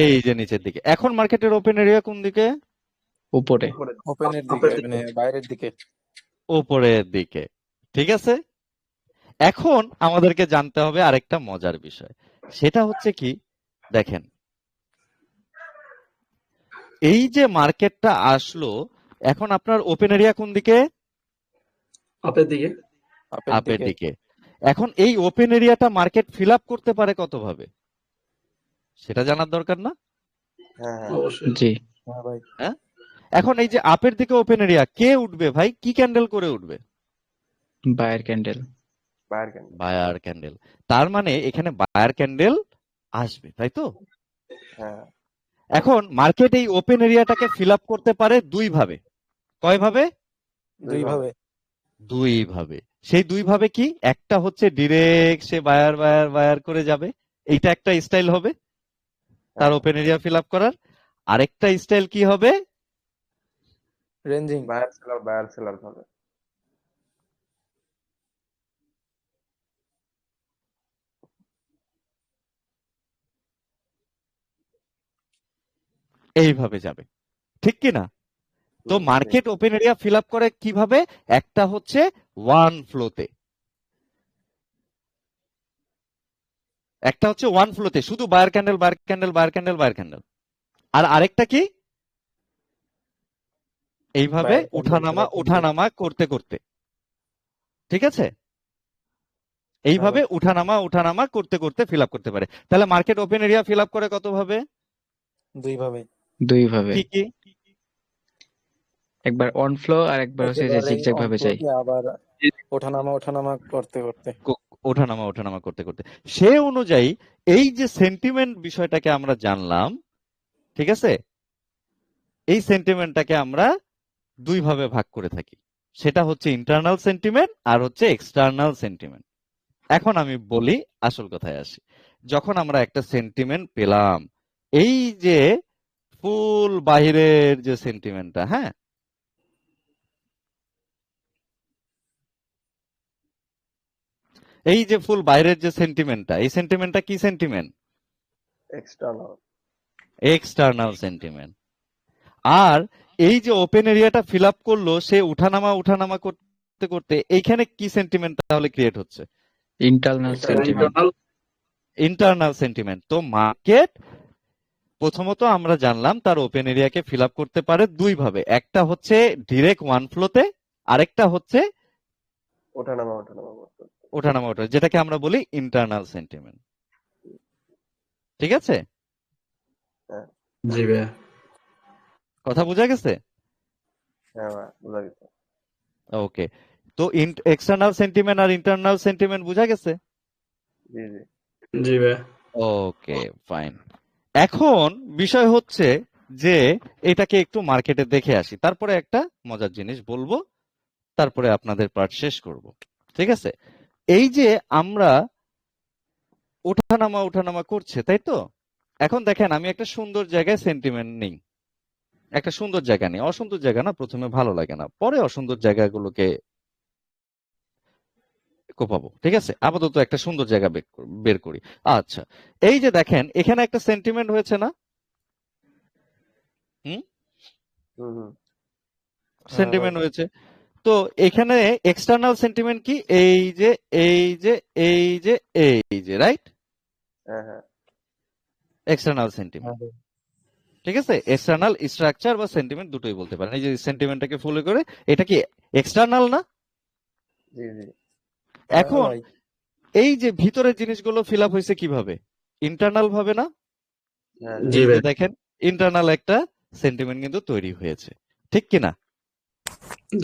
এই যে নিচের দিকে। এখন মার্কেটের ওপেন এরিয়া কোন দিকে? উপরে উপরে। ওপেনের দিকে উপরের দিকে। মানে বাইরের দিকে উপরের দিকে। ঠিক আছে? এখন আমাদেরকে জানতে হবে আরেকটা মজার বিষয়। সেটা হচ্ছে কি, দেখেন, এই যে মার্কেটটা আসলো, এখন আপনার ওপেন এরিয়া কোন দিকে? আপের দিকে। আপের দিকে। এখন এই ওপেন এরিয়াটা মার্কেট ফিল আপ করতে পারে কত ভাবে? সেটা জানার দরকার না? হ্যাঁ হ্যাঁ। অবশ্যই। জি হ্যাঁ ভাই এখন এই যে আপের দিকে ওপেন এরিয়া কে উঠবে ভাই? কি ক্যান্ডেল করে উঠবে? বায়ার ক্যান্ডেল বাইরে কেন? Buyer candle. তার মানে এখানে বায়ার ক্যান্ডেল আসবে, তাই তো? হ্যাঁ। এখন মার্কেট এই ওপেন এরিয়াটাকে ফিল আপ করতে পারে দুই ভাবে। কয় ভাবে? দুই ভাবে দুই ভাবে। সেই দুই ভাবে কি? একটা হচ্ছে ডিরেক্ট সে বায়ার বায়ার বায়ার করে যাবে, এইটা একটা স্টাইল হবে তার ওপেন এরিয়া ফিল আপ করার। আরেকটা স্টাইল কি হবে? রেঞ্জিং বায়ার সেলার হবে। এইভাবে যাবে, ঠিক কি না? তো market open area feel up করে কিভাবে? একটা হচ্ছে ওয়ান ফ্লোতে, একটা হচ্ছে ওয়ান ফ্লোতে শুধু buyer candle buyer candle buyer candle buyer candle. আর আরেকটা কি? এইভাবে Buyer candle, উঠানামা seller candle। উঠানামা করতে করতে, ঠিক আছে? এইভাবে উঠানামা উঠানামা করতে করতে ফিল আপ করতে পারে। তাহলে market open area feel up করে কত ভাবে? দুই ভাবে দুই ভাবে, কি কি? একবার অন ফ্লো আর একবার হচ্ছে যে একেবারে জিগজ্যাগ ভাবে যায়। অন্তকে আবার ওঠানামা করতে করতে ওঠানামা ওঠানামা করতে করতে। সে অনুযায়ী এই যে সেন্টিমেন্ট বিষয়টাকে আমরা জানলাম, ঠিক আছে? এই সেন্টিমেন্টটাকে আমরা দুই ভাবে ভাগ করে থাকি। সেটা হচ্ছে ইন্টারনাল সেন্টিমেন্ট আর হচ্ছে এক্সটার্নাল সেন্টিমেন্ট। এখন আমি বলি, আসল কথায় আসি। যখন আমরা একটা সেন্টিমেন্ট পেলাম, এই যে ফুল বাহিরের যে সেন্টিমেন্টটা, হ্যাঁ, এই যে ফুল বাইরের যে সেন্টিমেন্টটা, এই সেন্টিমেন্টটা কি সেন্টিমেন্ট? এক্সটার্নাল। External sentiment. আর এই যে ওপেন এরিয়াটা ফিল আপ করলো, সে উঠানামা উঠানামা করতে করতে এইখানে কি সেন্টিমেন্ট তাহলে ক্রিয়েট হচ্ছে? Internal sentiment. Internal। Internal sentiment. তো মার্কেট প্রথমত আমরা জানলাম তার ওপেন এরিয়াকে ফিল আপ করতে পারে দুই ভাবে। একটা হচ্ছে ডিরেক্ট ওয়ান ফ্লোতে, আরেকটা হচ্ছে ওঠানামা করতে। ওঠানামা ওঠা, যেটাকে আমরা বলি ইন্টারনাল সেন্টিমেন্ট। ঠিক আছে? জি ভাইয়া। কথা বোঝা গেছে? হ্যাঁ ভাই, বোঝা গেছে। ওকে। তো এক্সটার্নাল সেন্টিমেন্ট আর ইন্টারনাল সেন্টিমেন্ট বোঝা গেছে? জি জি। জি ভাইয়া। ওকে, ফাইন। এখন বিষয় হচ্ছে যে এটাকে একটু মার্কেটে দেখে আসি, তারপরে একটা মজার জিনিস বলবো, তারপরে আপনাদের পার্ট শেষ করব। ঠিক আছে? এই যে আমরা ওঠানামা ওঠানামা করছে, তাই তো? এখন দেখেন আমি একটা সুন্দর জায়গায় সেন্টিমেন্ট নেই, একটা সুন্দর জায়গা নেই। অসুন্দর জায়গা না প্রথমে ভালো লাগে না, পরে অসুন্দর জায়গাগুলোকে কোপাবো। ঠিক আছে? আপাতত একটা সুন্দর জায়গা বের করি। আচ্ছা, এই যে দেখেন এখানে একটা সেন্টিমেন্ট হয়েছে না? হুম হুম। সেন্টিমেন্ট হয়েছে। তো এখানে এক্সটার্নাল সেন্টিমেন্ট কি? এই যে এই যে এই যে এই যে, রাইট? হ্যাঁ হ্যাঁ। External sentiment. ঠিক আছে? এক্সটার্নাল স্ট্রাকচার বা সেন্টিমেন্ট দুটোই বলতে পারেন। এই যে সেন্টিমেন্টটাকে ফলো করে, এটা কি এক্সটার্নাল না? জি জি। এখন এই যে ভিতরের জিনিসগুলো ফিল আপ হয়েছে কিভাবে? ইন্টারনাল ভাবে না? হ্যাঁ জি এই যে ভাইয়া দেখেন ইন্টারনাল একটা সেন্টিমেন্ট কিন্তু তৈরি হয়েছে, ঠিক কিনা?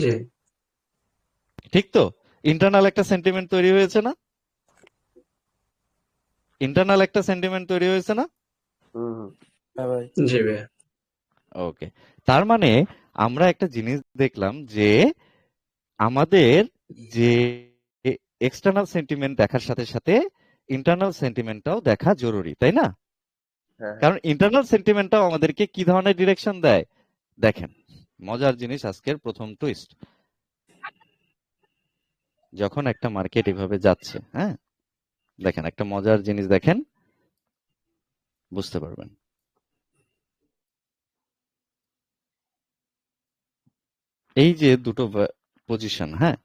জি ঠিক তো? ইন্টারনাল একটা সেন্টিমেন্ট তৈরি হয়েছে না? ইন্টারনাল একটা সেন্টিমেন্ট তৈরি হয়েছে না? হুম হুম হ্যাঁ ভাই জি ভাইয়া ওকে, তার মানে আমরা একটা জিনিস দেখলাম যে আমাদের যে এক্সটার্নাল সেন্টিমেন্ট দেখার সাথে সাথে ইন্টারনাল সেন্টিমেন্টটাও দেখা জরুরি, তাই না? হ্যাঁ হ্যাঁ কারণ ইন্টারনাল সেন্টিমেন্টটাও আমাদেরকে কি ধরনের ডিরেকশন দেয় দেখেন। মজার জিনিস আজকের প্রথম টুইস্ট। যখন একটা মার্কেট এভাবে যাচ্ছে, হ্যাঁ, দেখেন একটা মজার জিনিস দেখেন, বুঝতে পারবেন। এই যে দুটো পজিশন, হ্যাঁ,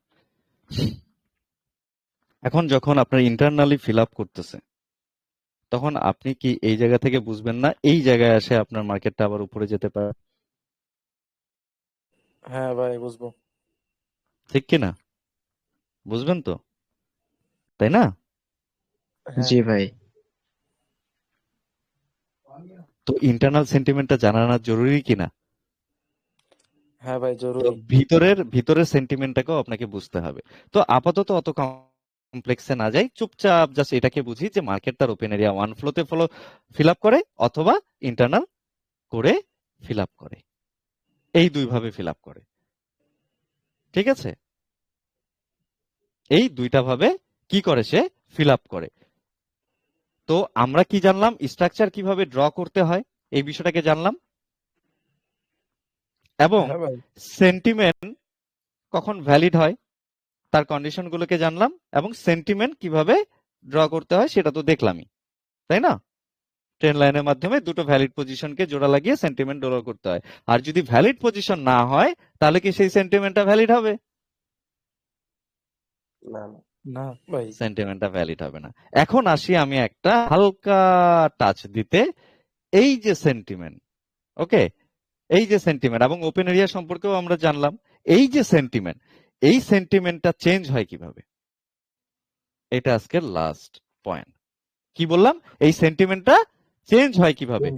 এখন যখন আপনার ইন্টারনালি ফিল আপ করতেছে তখন আপনি কি এই জায়গা থেকে বুঝবেন না এই জায়গায় এসে আপনার মার্কেটটা আবার উপরে যেতে পারে, হ্যাঁ ভাই বুঝবো। ঠিক কিনা? বুঝবেন তো, তাই না? হ্যাঁ জি ভাই। তো ইন্টারনাল সেন্টিমেন্টটা জানানো জরুরি কিনা? হ্যাঁ ভাই তো জরুরি। ভিতরের সেন্টিমেন্টটাকেও আপনাকে বুঝতে হবে। তো আপাতত অত কমপ্লেক্সে না যাই, চুপচাপ জাস্ট এটাকে বুঝি যে মার্কেট তার ওপেন এরিয়া ওয়ান ফ্লোতে ফিল আপ করে অথবা ইন্টারনাল করে ফিল আপ করে, এই দুই ভাবে ফিল আপ করে, ঠিক আছে? এই দুইটা ভাবে কি করে সে ফিল আপ করে। তো আমরা কি জানলাম? স্ট্রাকচার কিভাবে ড্র করতে হয় এই বিষয়টাকে জানলাম, এবং হ্যাঁ ভাই সেন্টিমেন্ট কখন ভ্যালিড হয় তার কন্ডিশনগুলোকে জানলাম, এবং সেন্টিমেন্ট কিভাবে ড্র করতে হয় সেটা তো দেখলামই, তাই না? ট্রেন লাইনের মাধ্যমে দুটো ভ্যালিড পজিশনকে জোড়া লাগিয়ে সেন্টিমেন্ট ড্র করতে হয়। আর যদি ভ্যালিড পজিশন না হয় তাহলে কি সেই সেন্টিমেন্টটা ভ্যালিড হবে? না না না ভাই। সেন্টিমেন্টটা ভ্যালিড হবে না। এখন আসি আমি একটা হালকা টাচ দিতে, এই যে সেন্টিমেন্ট, ওকে, এই যে সেন্টিমেন্ট এবং ওপেন এরিয়া সম্পর্কেও আমরা জানলাম। এই যে সেন্টিমেন্ট, এই সেন্টিমেন্টটা চেঞ্জ হয় কিভাবে, এটা আজকের লাস্ট পয়েন্ট। কি বললাম? এই সেন্টিমেন্টটা চেঞ্জ হয় কিভাবে।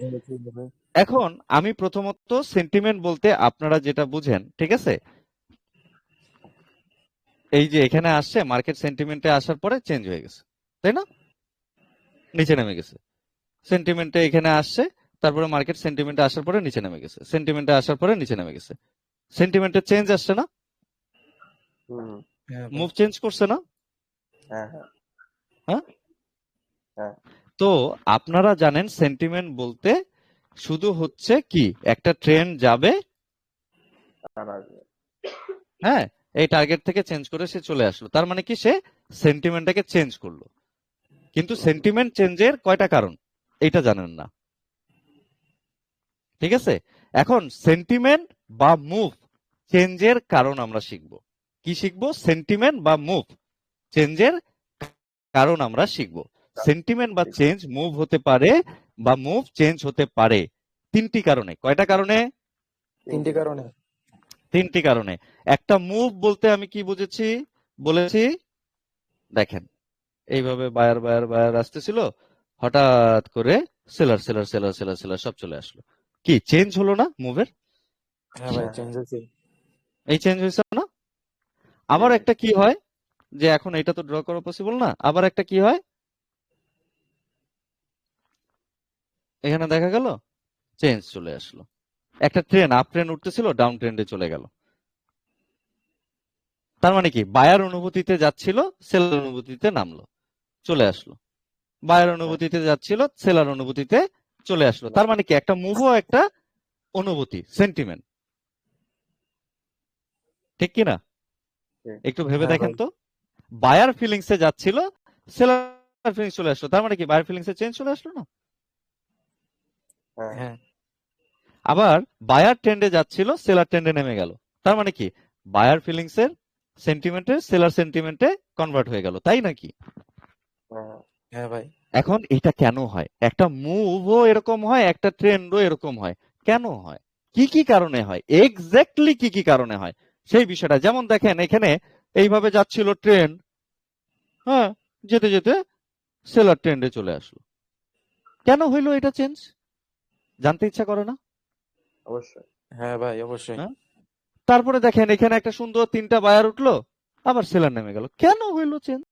এখন আমি প্রথমত সেন্টিমেন্ট বলতে আপনারা যেটা বুঝেন, ঠিক আছে, এই যে এখানে আসছে মার্কেট সেন্টিমেন্টে আসার পরে চেঞ্জ হয়ে গেছে, তাই না? নিচে নেমে গেছে। সেন্টিমেন্টে এখানে আসছে, তারপরে মার্কেট সেন্টিমেন্টে আসার পরে নিচে নেমে গেছে, সেন্টিমেন্টে আসার পরে নিচে নেমে গেছে। সেন্টিমেন্টের চেঞ্জ আসছে না? হুম হ্যাঁ ভাই মুভ চেঞ্জ করছে না? হ্যাঁ হ্যাঁ হ্যাঁ। হ্যাঁ তো আপনারা জানেন সেন্টিমেন্ট বলতে শুধু হচ্ছে কি একটা ট্রেন্ড যাবে, আর আসবে হ্যাঁ, এই টার্গেট থেকে চেঞ্জ করে সে চলে আসলো, তার মানে কি সে সেন্টিমেন্টটাকে চেঞ্জ করলো। কিন্তু সেন্টিমেন্ট চেঞ্জের কয়টা কারণ এটা জানেন না, ঠিক আছে? এখন সেন্টিমেন্ট বা মুভ চেঞ্জের কারণ আমরা শিখব। কি শিখব? সেন্টিমেন্ট বা মুভ চেঞ্জের কারণ আমরা শিখব। সেন্টিমেন্ট বা চেঞ্জ মুভ হতে পারে বা মুভ চেঞ্জ হতে পারে তিনটি কারণে। কয়টা কারণে? তিনটি কারণে। তিনটি কারণে। একটা মুভ বলতে আমি কি বুঝেছি বলেছি, দেখেন এইভাবে বায়ার বায়ার বায়ার আসতেছিল, হঠাৎ করে seller seller seller seller seller সব চলে আসলো। কি চেঞ্জ হলো না মুভের? হ্যাঁ ভাই চেঞ্জ হয়েছে। এই চেঞ্জ হয়েছে না? আবার একটা কি হয় যে এখন এটা তো ড্র করা পসিবল না, আবার একটা কি হয় এখানে দেখা গেল চেঞ্জ চলে আসলো। একটা ট্রেন আপ ট্রেন উঠতেছিল, ডাউন ট্রেন্ডে চলে গেল। তার মানে কি বায়ার অনুভূতিতে যাচ্ছিল, সেলার অনুভূতিতে নামলো, চলে আসলো। বায়ার অনুভূতিতে যাচ্ছিল, সেলার অনুভূতিতে চলে আসলো। তার মানে কি একটা মুভও একটা অনুভূতি, সেন্টিমেন্ট, ঠিক কিনা? একটু ভেবে হ্যাঁ দেখেন ভাই। তো, বায়ার ফিলিংসে যাচ্ছিল, সেলার ফিলিংস চলে আসলো, তার মানে কি বায়ার ফিলিংসে চেঞ্জ চলে আসলো না? হ্যাঁ হ্যাঁ আবার বায়ার ট্রেন্ডে যাচ্ছিল, সেলার ট্রেন্ডে নেমে গেল, তার মানে কি বায়ার ফিলিংস এর সেন্টিমেন্টে সেলার সেন্টিমেন্টে কনভার্ট হয়ে গেল, তাই নাকি? হ্যাঁ হ্যাঁ ভাই। এখন এটা কেন হয়? একটা মুভও এরকম হয়, একটা ট্রেন্ডও এরকম হয়, কেন হয়? কি কি কারণে হয়? এক্স্যাক্টলি কি কি কারণে হয় সেই বিষয়টা। যেমন দেখেন এখানে এইভাবে যাচ্ছিল ট্রেন, হ্যাঁ, যেতে যেতে সেলার ট্রেন্ডে চলে আসলো। কেন হইলো এটা চেঞ্জ? জানতে ইচ্ছা করে না? অবশ্যই। হ্যাঁ ভাই অবশ্যই। হ্যাঁ? তারপরে দেখেন এখানে একটা সুন্দর 3টা বায়ার উঠলো, আবার সেলার নেমে গেল। কেন হইলো চেঞ্জ?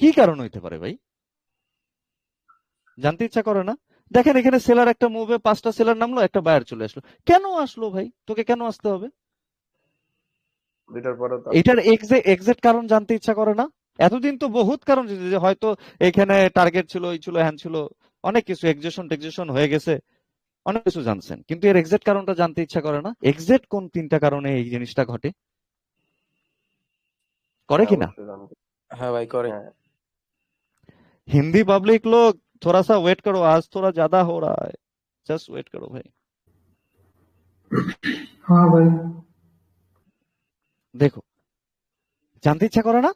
কি কারণ হইতে পারে ভাই? জানতে ইচ্ছা করে না? দেখেন এখানে সেলার একটা মুভে 5টা সেলার নামলো, একটা বায়ার চলে আসলো। কেন আসলো ভাই? তোকে কেন আসতে হবে? দুইটার পরে তো এটার এক্সাক্ট কারণ জানতে ইচ্ছা করে না? এতদিন তো বহুত কারণ ছিল, যে হয়তো এখানে টার্গেট ছিল, এই ছিল, হ্যান ছিল, অনেক কিছু এক্সেশন হয়ে গেছে, অনেক কিছু জানছেন, কিন্তু এর এক্সাক্ট কারণটা জানতে ইচ্ছা করে না? এক্সাক্ট কোন 3টা কারণে এই জিনিসটা ঘটে? করে হ্যাঁ, কিনা? অবশ্যই জানতে। হ্যাঁ ভাই করে। হ্যাঁ, हिंदी पब्लिक लोग थोड़ा सा वेट करो, आज थोड़ा ज्यादा हो रहा है, जस्ट वेट करो भाई। হ্যাঁ ভাই। দেখো, জানতে ইচ্ছা করে না?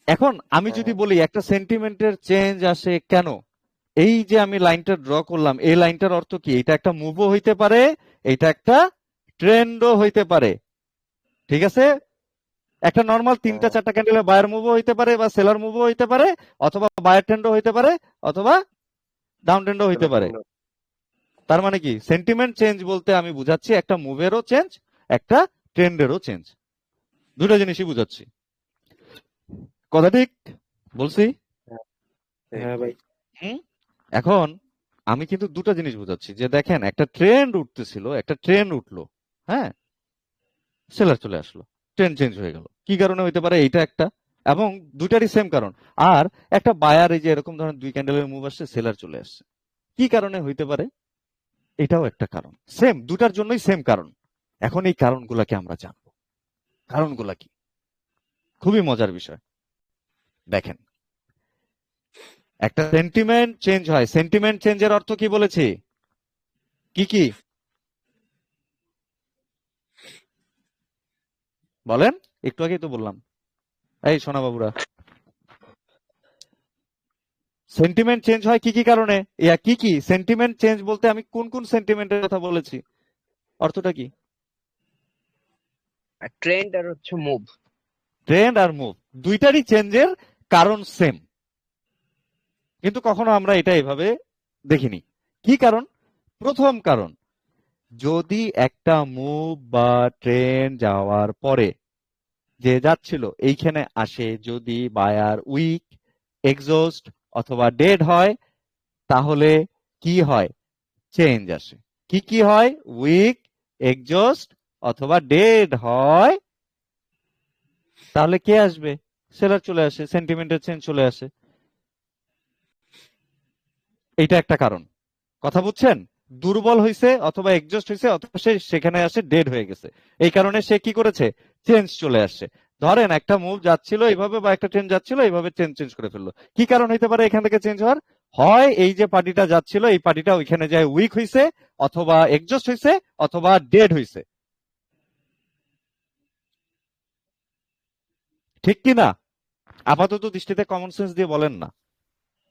এখন আমি হ্যাঁ, যদি বলি একটা সেন্টিমেন্টের চেঞ্জ আসে কেন, এই যে আমি লাইনটা ড্র করলাম, এই লাইনটার অর্থ কি? এটা একটা মুভও হইতে পারে, এটা একটা ট্রেন্ডও হইতে পারে, ঠিক আছে? একটা নর্মাল 3টা হ্যাঁ, 4টা ক্যান্ডেলের বায়ার মুভও হইতে পারে, বা সেলার মুভও হইতে পারে, অথবা বায়ার ট্রেন্ডও হইতে পারে, অথবা ডাউন ট্রেন্ডও হইতে পারে। তার মানে কি, সেন্টিমেন্ট চেঞ্জ বলতে আমি বুঝাচ্ছি একটা মুভেরও চেঞ্জ, একটা ট্রেন্ডেরও চেঞ্জ, দুটো জিনিসই বুঝাচ্ছি। কথা ঠিক বলছি? হ্যাঁ ভাই। হুম? এখন আমি কিন্তু দুটো জিনিস বুঝাচ্ছি, যে দেখেন একটা ট্রেন্ড উঠতেছিল, একটা ট্রেন্ড উঠলো, হ্যাঁ, সেলার চলে আসলো, ট্রেন্ড চেঞ্জ হয়ে গেল। কি কারণে হইতে পারে? এইটা একটা, এবং দুটারই সেম কারণ। আর একটা বায়ার, এই যে এরকম ধরনের 2 ক্যান্ডেলের মুভ আসছে, সেলার চলে আসছে, কি কারণে হইতে পারে? এটাও একটা কারণ, সেম, দুটার জন্যই সেম কারণ। এখন এই কারণগুলোকে আমরা জানবো। কারণগুলা কি? খুবই মজার বিষয়। দেখেন, একটা সেন্টিমেন্ট চেঞ্জ হয়, সেন্টিমেন্ট চেঞ্জের অর্থ কি বলেছি? কি কি বলেন? একটু আগেই তো বললাম। এই সোনা বাবুরা, সেন্টিমেন্ট চেঞ্জ হয় কি কি কারণে? ইয়া কি কি সেন্টিমেন্ট চেঞ্জ বলতে আমি কোন কোন সেন্টিমেন্টের কথা বলেছি? অর্থটা কি? ট্রেন্ড আর হচ্ছে মুভ। ট্রেন্ড আর মুভ, দুইটারই চেঞ্জের কারণ সেম, কিন্তু কখনো আমরা এটা এভাবে দেখিনি। কি কারণ? প্রথম কারণ, যদি একটা মুভ বা ট্রেন্ড যাওয়ার পরে যে যাচ্ছিল এইখানে আসে, যদি বায়ার উইক, এক্সস্ট অথবা ডেড হয়, তাহলে কি হয়? চেঞ্জ আসে। কি কি হয়? উইক, এক্সস্ট অথবা ডেড হয়, তাহলে কে আসবে? সেলার চলে আসে, সেন্টিমেন্টের চেঞ্জ চলে আসে। এইটা একটা কারণ। কথা বুঝছেন? দুর্বল হয়েছে অথবা এক্সস্ট হয়েছে, অথবা সে সেখানে আসে ডেড হয়ে গেছে, এই কারণে সে কি করেছে? চেঞ্জ চলে আসছে। ধরেন একটা মুভ যাচ্ছিল এইভাবে, বা একটা ট্রেন যাচ্ছিল এইভাবে, চেঞ্জ করে ফেললো। কি কারণ হইতে পারে এখান থেকে চেঞ্জ হওয়ার? হয় এই যে পার্টিটা যাচ্ছিল, এই পার্টিটা ওইখানে যায় উইক হয়েছে, অথবা এক্সস্ট হয়েছে, অথবা ডেড হয়েছে। ঠিক কি না? আপাতত দৃষ্টিতে কমন সেন্স দিয়ে বলেন না।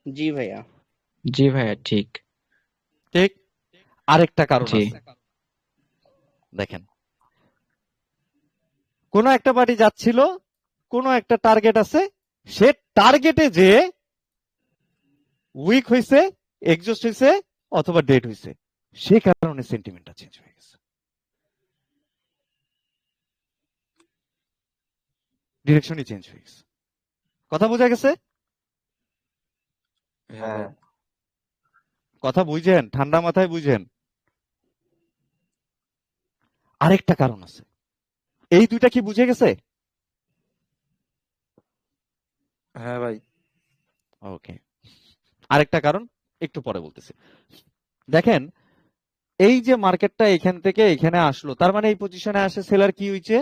জি ভাইয়া। জি ভাইয়া ঠিক। ঠিক। আরেকটা কারণ জি। আছে, দেখেন, কোন একটা পার্টি যাচ্ছিল, কোন একটা টার্গেট আছে, সে টার্গেটে যে উইক হয়েছে, এক্সস্ট হয়েছে, অথবা ডেড হয়েছে, সে কারণে সেন্টিমেন্টটা চেঞ্জ হয়ে গেছে, ডিরেকশনই চেঞ্জ হয়ে গেছে। কথা বোঝা গেছে? হ্যাঁ ভাই। হ্যাঁ, কথা বুঝেন? ঠান্ডা মাথায় বুঝেন? আরেকটা কারণ আছে। এই দুইটা কি বুঝে গেছে? হ্যাঁ ভাই। ওকে, আরেকটা কারণ একটু পরে বলতেছি। দেখেন, এই যে মার্কেটটা এখান থেকে এখানে আসলো, তার মানে এই পজিশনে আসে সেলার কি হইছে?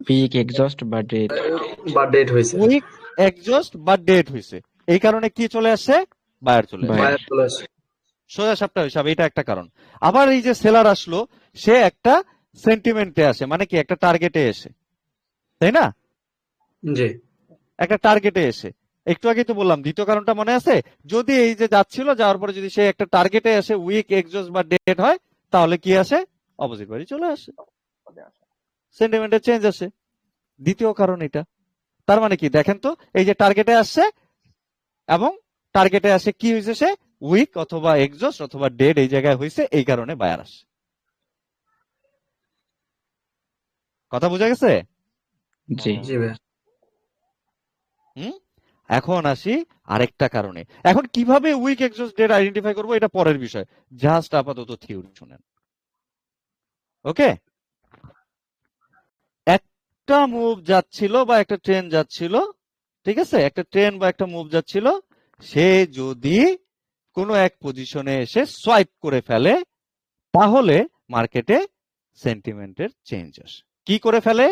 উইক, এক্সস্ট বা ডেড। বা ডেট হয়েছে। উইক, এক্সস্ট বা ডেড হইছে, এই কারণে কি চলে আসছে? বায়ার চলে আসছে। বায়ার। বায়ার চলে আসে। সোজা সাপটা হিসাব, এটা একটা কারণ। আবার এই যে সেলার আসলো, সে একটা সেন্টিমেন্টে আসে, মানে কি একটা টার্গেটে এসে, তাই না? জি। একটা টার্গেটে এসে, একটু আগে তো বললাম দ্বিতীয় কারণটা মনে আছে, যদি এই যে যাচ্ছিল, যাওয়ার পরে যদি সে একটা টার্গেটে আসে, উইক, এক্সস্ট বা ডেড হয়, তাহলে কি আসে? অপোজিট বাড়ি চলে আসে, সেন্টিমেন্টের চেঞ্জ আসে। দ্বিতীয় কারণ এটা। তার মানে কি দেখেন তো, এই যে টার্গেটে আসছে এবং টার্গেটে আসে কি হয়েছে, সে উইক অথবা এক্সস্ট অথবা ডেড এই জায়গায় হয়েছে, এই কারণে বায়ার আসে। কথা বোঝা গেছে? জি জি ভাইয়া। হুম। এখন আসি আরেকটা কারণে। এখন কিভাবে উইক এক্সস্ট ডেড আইডেন্টিফাই করবো এটা পরের বিষয়, জাস্ট আপাতত থিওরি শুনেন। ওকে, একটা মুভ যাচ্ছিল বা একটা ট্রেন যাচ্ছিল, ঠিক আছে, একটা ট্রেন বা একটা মুভ যাচ্ছিল, সে যদি কোনো এক পজিশনে এসে সোয়াইপ করে ফেলে তাহলে মার্কেটে সেন্টিমেন্টের চেঞ্জ আসে। কি করে ফেলে?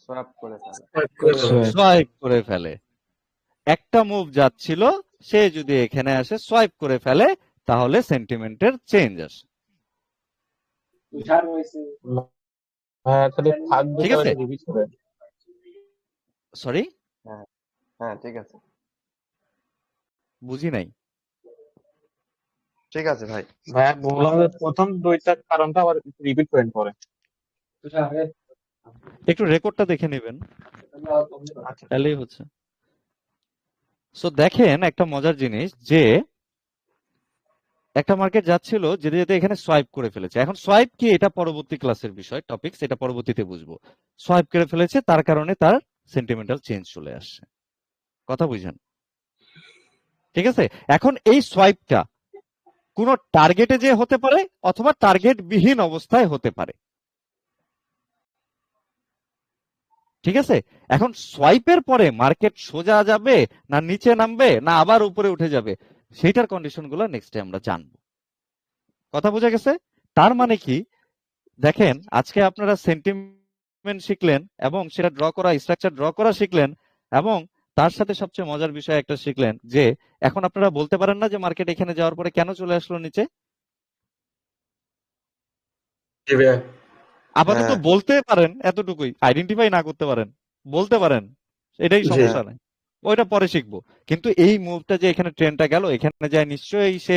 সোয়াপ করে ফেলে। Swipe. সোয়াইপ করে ফেলে। একটা মুভ যাচ্ছিল, সে যদি এখানে আসে সোয়াইপ করে ফেলে তাহলে সেন্টিমেন্টের চেঞ্জ আসে। ঠিক আছে, সরি হ্যাঁ হ্যাঁ ঠিক আছে, বুঝি নাই। ঠিক আছে ভাই। ভাইয়া বললাম যে প্রথম দুইটা কারণটা আবার রিপিট করেন পরে। একটু রেকর্ডটা দেখে নেবেন, তাহলেই হচ্ছে। সো দেখেন একটা মজার জিনিস, যে একটা মার্কেট যাচ্ছিল, যেতে যেতে এখানে সোয়াইপ করে ফেলেছে। এখন সোয়াইপ কি এটা পরবর্তী ক্লাসের বিষয়, টপিকস, এটা পরবর্তীতে বুঝবো। সোয়াইপ করে ফেলেছে, তার কারণে তার সেন্টিমেন্টাল চেঞ্জ চলে আসছে। কথা বুঝেন? ঠিক আছে, এখন এই সোয়াইপটা কোন টার্গেটে যে হতে পারে অথবা টার্গেট বিহীন অবস্থায় হতে পারে। ঠিক আছে, এখন সোয়াইপের পরে মার্কেট সোজা যাবে না নিচে নামবে না আবার উপরে উঠে যাবে, সেইটার কন্ডিশন গুলো নেক্সটে আমরা জানবো। কথা বোঝা গেছে? তার মানে কি, দেখেন আজকে আপনারা সেন্টিমেন্ট শিখলেন এবং সেটা ড্র করা, স্ট্রাকচার ড্র করা শিখলেন, এবং তার সাথে সবচেয়ে মজার বিষয় একটা শিখলেন, যে এখন আপনারা বলতে পারেন না যে মার্কেট এখানে যাওয়ার পরে কেন চলে আসলো নিচে। জি ভাইয়া। আপাতত হ্যাঁ। বলতে পারেন, এতটুকুই, আইডেন্টিফাই না করতে পারেন, বলতে পারেন, এটাই জি। সমস্যা নাই, ওইটা পরে শিখবো। কিন্তু এই মুভটা যে এখানে ট্রেনটা গেল, এখানে যায় নিশ্চয়ই সে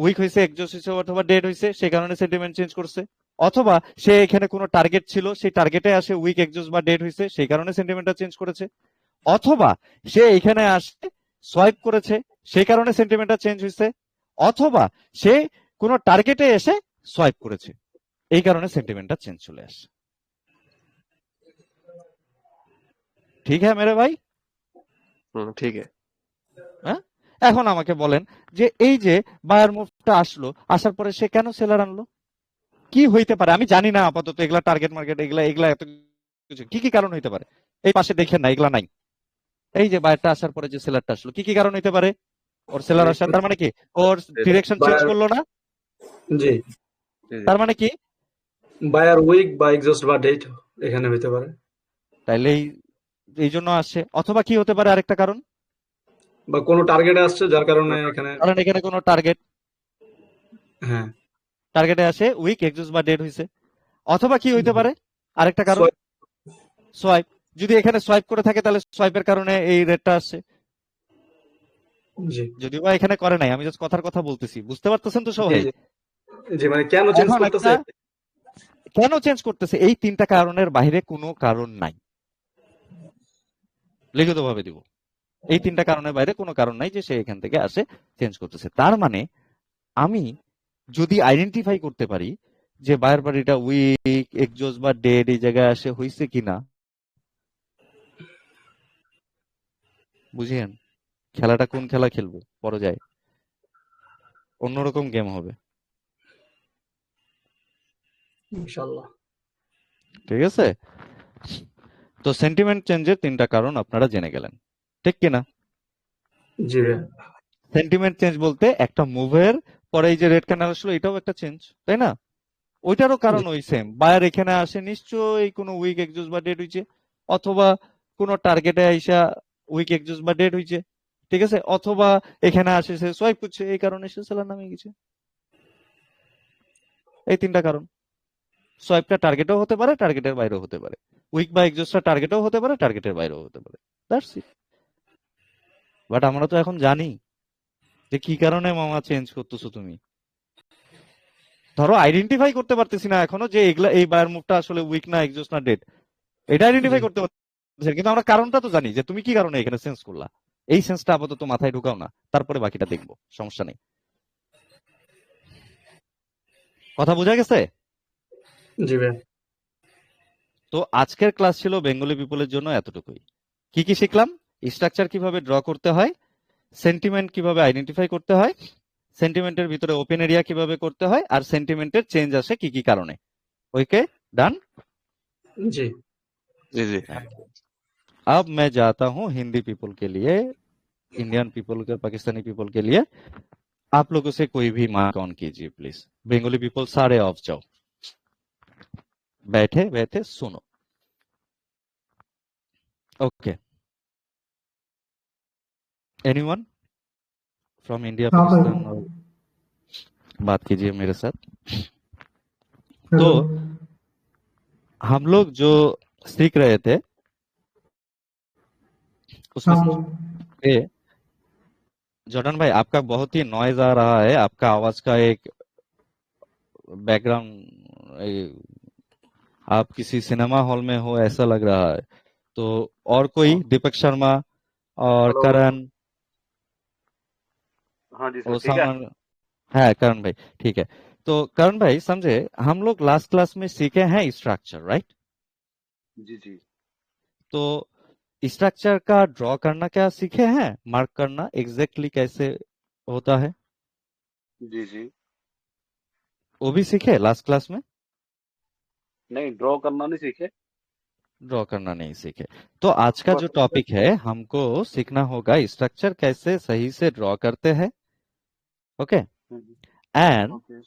উইক হয়েছে, এক্সস্ট হয়েছে অথবা ডেড হয়েছে, সেই কারণে সেন্টিমেন্ট চেঞ্জ করছে। অথবা সে এখানে কোনো টার্গেট ছিল, সেই টার্গেটে আসে উইক, এক্সস্ট বা ডেড হয়েছে, সেই কারণে সেন্টিমেন্টটা চেঞ্জ করেছে। অথবা সে এখানে আসে সোয়াইপ করেছে, সেই কারণে সেন্টিমেন্টটা চেঞ্জ হয়েছে। অথবা সে কোনো টার্গেটে এসে সোয়াইপ করেছে, এই কারণে সেন্টিমেন্টটা চেঞ্জ চলে আসে। ঠিক হ্যাঁ মেরে ভাই? ঠিক আছে। হ্যাঁ, এখন আমাকে বলেন যে এই যে বায়ার মুভটা আসলো, আসার পরে সে কেন সেলার আনলো? কি হইতে পারে? আমি জানি না আপাতত, এগুলা টার্গেট মার্কেট, এগুলা এত কিছু, কি কি কারণ হইতে পারে এই পাশে দেখেন না, এগুলা নাই। এই যে বায়ারটা আসার পরে যে সেলারটা আসলো, কি কি কারণ হইতে পারে? ওর সেলার আসার তার মানে কি ওর ডিরেকশন চেঞ্জ করলো না? জি, তার মানে কি? বায়ার উইক বা এক্সস্ট বা ডেট এখানে হইতে পারে, তাইলে এই জন্য আসে। অথবা কি হতে পারে আরেকটা কারণ? বা কোনো টার্গেটে আসছে যার কারণে এখানে। কারণ এখানে কোনো টার্গেট, হ্যাঁ, টার্গেটে আসে উইক, এক্সস্ট বা ডেড হইছে। অথবা কি হইতে পারে আরেকটা কারণ? সোয়াইপ। যদি এখানে সোয়াইপ করে থাকে তাহলে সোয়াইপের কারণে এই রেটটা আসছে। জি যদিও বা এখানে করে নাই, আমি জাস্ট কথার কথা বলতেছি, বুঝতে পারতেছেন তো সবাই? জি, জি, মানে কেন চেঞ্জ এখন করতেছে? কেন চেঞ্জ করতেছে, এই তিনটা কারণের বাইরে কোনো কারণ নাই, লিখিত ভাবে দিব। এই তিনটা কারণের বাইরে কোনো কারণ নাই যে সে এখান থেকে আসে চেঞ্জ করতেছে। তার মানে আমি যদি আইডেন্টিফাই করতে পারি যে বায়ার পার্টিটা উইক, এক্সস্ট বা ডেড এই জায়গায় আসে হইছে কিনা, বুঝিয়েন খেলাটা কোন খেলা খেলবো পর্যায়ে, অন্যরকম গেম হবে। ইনশাআল্লাহ। ঠিক আছে, তো সেন্টিমেন্ট চেঞ্জের তিনটা কারণ আপনারা জেনে গেলেন, ঠিক কিনা? জি ভাইয়া। সেন্টিমেন্ট চেঞ্জ বলতে একটা মুভের পরে এই যে রেড ক্যান্ডেল আসলো, এটাও একটা চেঞ্জ, তাই না? ওইটারও কারণ ওই সেম, বায়ার এখানে আসে নিশ্চয়ই কোনো উইক, এক্সস্ট বা ডেড হইছে, অথবা কোনো টার্গেটে আইসা উইক, এক্সস্ট বা ডেড হইছে, ঠিক আছে, অথবা এখানে আসে সে সোয়াইপ করছে, এই কারণে সে সেলার নামে গেছে। এই তিনটা কারণ। সোয়াইপটা টার্গেটও হতে পারে, টার্গেটের বাইরেও হতে পারে, উইক বা এক্সস্টটা টার্গেটও হতে পারে, টার্গেটের বাইরেও হতে পারে, দ্যাটস ইট। বাট আমরা তো এখন জানি যে কি কারণে মামা চেঞ্জ করতেছো তুমি। ধরো আইডেন্টিফাই করতে পারতেছি না এখনো যে এগুলা, এই বায়ার মুভটা আসলে উইক না এক্সস্ট না ডেড, এটা আইডেন্টিফাই করতে পারতেছি, কিন্তু আমরা কারণটা তো জানি যে তুমি কি কারণে এখানে চেঞ্জ করলা, এই সেন্সটা আপাতত মাথায় ঢুকাও না, তারপরে বাকিটা দেখবো, সমস্যা নেই। কথা বোঝা গেছে? জি ভাইয়া। তো আজকের ক্লাস ছিল বেঙ্গলি পিপলের জন্য এতটুকুই। কি কি শিখলাম? স্ট্রাকচার কিভাবে ড্র করতে হয়, সেন্টিমেন্ট কিভাবে আইডেন্টিফাই করতে হয়, সেন্টিমেন্টের ভিতরে ওপেন এরিয়া কিভাবে করতে হয়, আর সেন্টিমেন্টের চেঞ্জ আসে কি কি কারণে। ওকে, ডান। জি जी जी अब मैं जाता हूँ हिंदी पीपल के लिए, इंडियन पीपल के, पाकिस्तानी पीपल के लिए। आप लोगों से कोई भी मार्क ऑन कीजिए प्लीज। बंगाली पीपल सारे ऑफ जाओ, बैठे बैठे सुनो। Okay, anyone from India Pakistan और बात कीजिए मेरे साथ। तो हम लोग जो सीख रहे थे उसमें सबसे, जॉर्डन भाई आपका बहुत ही नॉइज आ रहा है, आपका आवाज का एक बैकग्राउंड, आप किसी सिनेमा हॉल में हो ऐसा लग रहा है। तो और कोई, दीपक शर्मा और हेलो। करण, हाँ जी सर, ठीक है। ओसामा, है करण भाई, ठीक है। तो करण भाई समझे, हम लोग लास्ट क्लास में सीखे हैं स्ट्रक्चर, राइट? जी जी तो स्ट्रक्चर का ड्रॉ करना क्या सीखे हैं, मार्क करना एग्जैक्टली कैसे होता है, जी जी वो भी सीखे लास्ट क्लास में? नहीं, ड्रॉ करना नहीं सीखे। ड्रॉ करना नहीं सीखे। तो आज का जो टॉपिक है, हमको सीखना होगा स्ट्रक्चर कैसे सही से ड्रॉ करते हैं। ओके, एंड ओके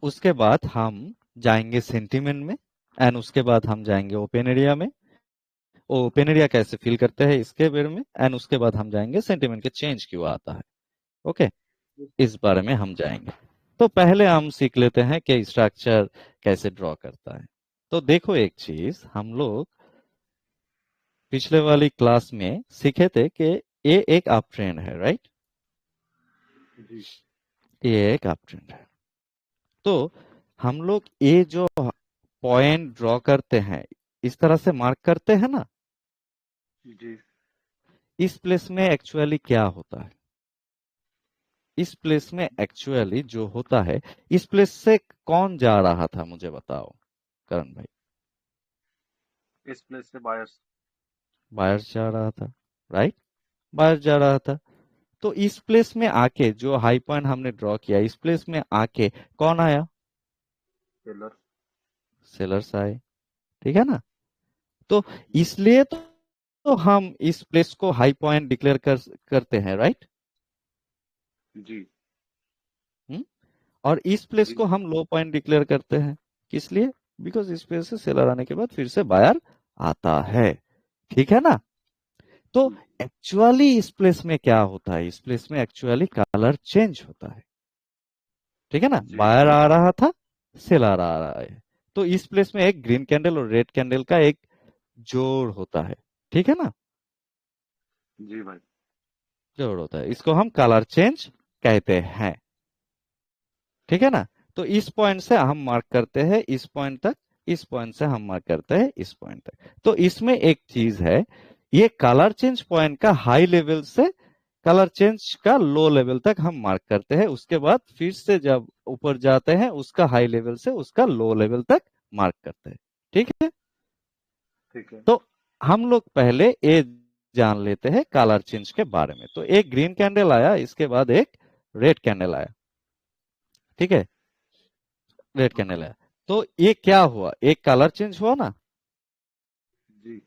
उसके बाद हम जाएंगे सेंटीमेंट में, एंड उसके बाद हम जाएंगे ओपन एरिया में, ओपन एरिया कैसे फिल करते हैं इसके बारे में, एंड उसके बाद हम जाएंगे सेंटीमेंट के चेंज क्यों आता है। ओके, इस बारे में हम जाएंगे। तो पहले हम सीख लेते हैं कि स्ट्रक्चर कैसे ड्रॉ करता है। तो देखो एक चीज, हम लोग पिछले वाली क्लास में सीखे थे कि ये एक अप ट्रेंड है, राइट? जी ये एक अप ट्रेंड है। तो हम लोग ये जो पॉइंट ड्रॉ करते हैं, इस तरह से मार्क करते हैं ना, जी इस प्लेस में एक्चुअली क्या होता है? इस प्लेस में एक्चुअली जो होता है, इस प्लेस से कौन जा रहा था मुझे बताओ करण भाई। इस प्लेस से बायर्स। बाहर जा रहा था, राइट? बाहर जा रहा था। तो इस प्लेस में आके जो हाई पॉइंट हमने ड्रॉ किया, इस प्लेस में आके कौन आया? सेलर। सेलर्स आए, ठीक है ना? तो इसलिए तो हम इस प्लेस को हाई पॉइंट डिक्लेयर करते हैं, राइट? जी और इस प्लेस जी को हम लो पॉइंट डिक्लेयर करते हैं, किस लिए? बिकॉज इस प्लेस से सेलर आने के बाद फिर से बायर आता है, ठीक है ना? तो एक्चुअली इस प्लेस में क्या होता है? इस प्लेस में एक्चुअली कलर चेंज होता है, ठीक है ना? जी। बायर आ रहा था, सेलर आ रहा है। तो इस प्लेस में एक ग्रीन कैंडल और रेड कैंडल का एक जोड़ होता है, ठीक है ना? जी भाई। जोड़ होता है, इसको हम कलर चेंज कहते हैं, ठीक है ना? तो इस पॉइंट से हम मार्क करते हैं इस पॉइंट तक, इस पॉइंट से हम मार्क करते हैं इस पॉइंट तक। तो इसमें एक चीज है, ये कलर चेंज पॉइंट का हाई लेवल से कलर चेंज का लो लेवल तक हम मार्क करते हैं, उसके बाद फिर से जब ऊपर जाते हैं उसका हाई लेवल से उसका लो लेवल तक मार्क करते हैं, ठीक है? ठीक है। तो हम लोग पहले ये जान लेते हैं कलर चेंज के बारे में। तो एक ग्रीन कैंडल आया, इसके बाद एक रेड कैंडल आया, ठीक है? रेड कैंडल आया, तो ये क्या हुआ? एक कलर चेंज हुआ ना, जी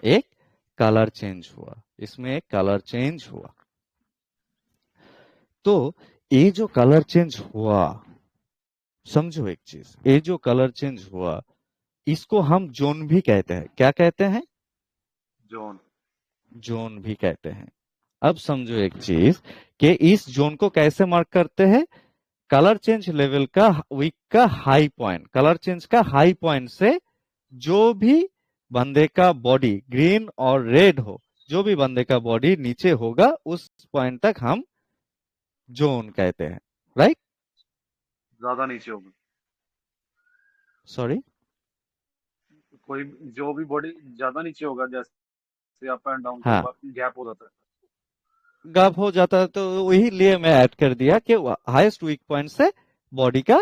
एक कलर चेंज हुआ, इसमें एक कलर चेंज हुआ। तो ये जो कलर चेंज हुआ, समझो एक चीज, ये जो कलर चेंज हुआ इसको हम जोन भी कहते हैं। क्या कहते हैं? जोन। जोन भी कहते हैं। अब समझो एक चीज कि इस जोन को कैसे मार्क करते हैं? कलर चेंज लेवल का वीक का हाई पॉइंट, कलर चेंज का हाई पॉइंट से जो भी बंदे का बॉडी ग्रीन और रेड हो, जो भी बंदे का बॉडी नीचे होगा उस पॉइंट तक हम जोन कहते हैं, राइट? ज्यादा नीचे होगा। सॉरी, कोई जो भी बॉडी ज्यादा नीचे होगा, जैसे अप एंड डाउन, हाँ, तो गैप हो जाता है। गैप हो जाता है, तो वही लिए मैं ऐड कर दिया कि हाईएस्ट वीक पॉइंट से बॉडी का।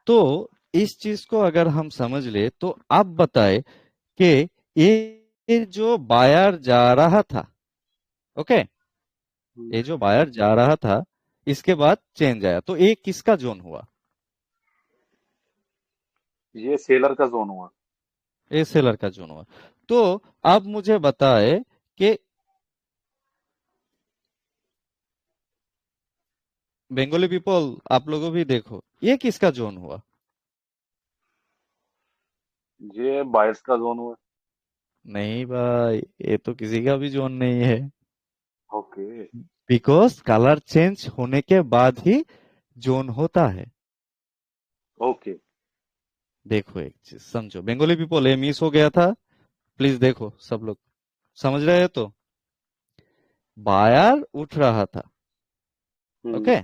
तो इस चीज को अगर हम समझ ले तो आप बताए कि ये जो बायर जा रहा था, ओके, ये जो बायर जा रहा था, इसके बाद चेंज आया, तो ये किसका जोन हुआ? ये सेलर का जोन हुआ। ये सेलर का जोन हुआ। तो आप मुझे बताए कि बंगाली पीपल, आप लोगों भी देखो, ये किसका जोन हुआ? ये बायर्स का जोन हुआ। नहीं भाई, ये तो किसी का भी जोन नहीं है, ओके। बिकॉज कलर चेंज होने के बाद ही जोन होता है। ओके। देखो एक चीज समझो, बंगाली पीपल, ये मिस हो गया था, प्लीज देखो सब लोग, समझ रहे हैं तो? बायर उठ रहा था, ओके,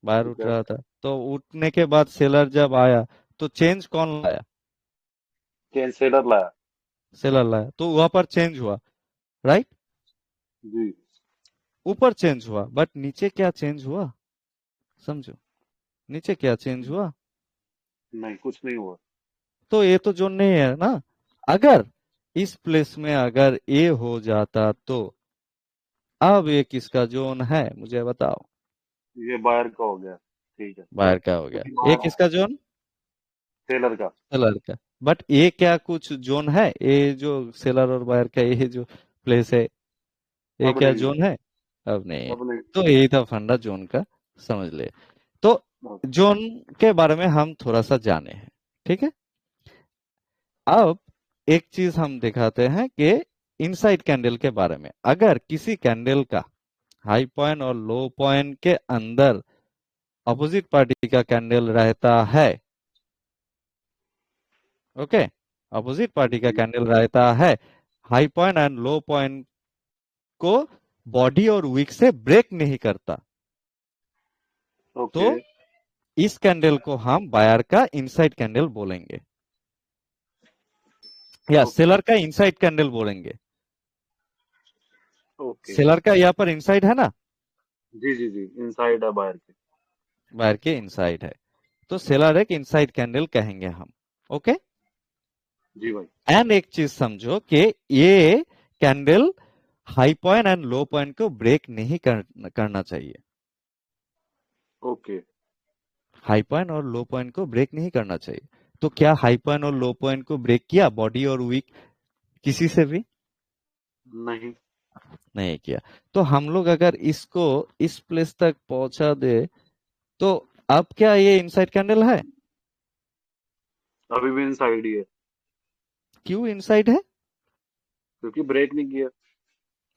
बायर ठीक उठ है। रहा था, तो उठने के बाद सेलर जब आया तो चेंज कौन लाया? चेन सेलर लाया। सेलर लाया, तो वहां पर चेंज हुआ, राइट? जी। ऊपर चेंज हुआ, बट नीचे क्या चेंज हुआ? समझो, नीचे क्या चेंज हुआ? नहीं, कुछ नहीं हुआ। तो ये तो जोन नहीं है ना। अगर इस प्लेस में अगर ए हो जाता तो अब ये किसका जोन है, मुझे बताओ? ये बायर का हो गया। ठीक है, बाहर का हो गया। क्योंकि ए बायर है। किसका जोन? सेलर का। सेलर का। बट ये क्या कुछ जोन है? ये जो सेलर और बायर का ये जो प्लेस है, ये अब क्या नहीं। जोन है? अब नहीं है। अब नहीं। तो यही था फंडा जोन का, समझ ले। तो जोन के बारे में हम थोड़ा सा जाने हैं, ठीक है। अब एक चीज हम दिखाते हैं कि इनसाइड कैंडल के बारे में, अगर किसी कैंडल का हाई पॉइंट और लो पॉइंट के अंदर अपोजिट पार्टी का कैंडल रहता है, ओके, अपोजिट पार्टी का कैंडल रहता है, high point and low point को बॉडी और विक से ब्रेक नहीं करता, तो ओके। इस कैंडल को हम बायर का इनसाइड कैंडल बोलेंगे, या ओके। सेलर का इनसाइड कैंडल बोलेंगे। ओके। सेलर का यहाँ पर इनसाइड है ना, जी जी जी, इनसाइड है बायर के। बायर के इनसाइड है, तो सेलर एक इनसाइड कैंडल कहेंगे हम, ओके। जी भाई। एंड एक चीज समझो कि ये candle high point and low point को ब्रेक नहीं करना चाहिए, ओके। हाई पॉइंट और लो पॉइंट को ब्रेक नहीं करना चाहिए। तो क्या हाई पॉइंट और लो पॉइंट को ब्रेक किया बॉडी और वीक किसी से भी? नहीं। नहीं किया। तो हम लोग अगर इसको इस प्लेस तक पहुंचा दे, तो अब क्या ये इनसाइड कैंडल है? अभी भी इनसाइड ही है, क्यों इनसाइड है? क्योंकि ब्रेक नहीं किया।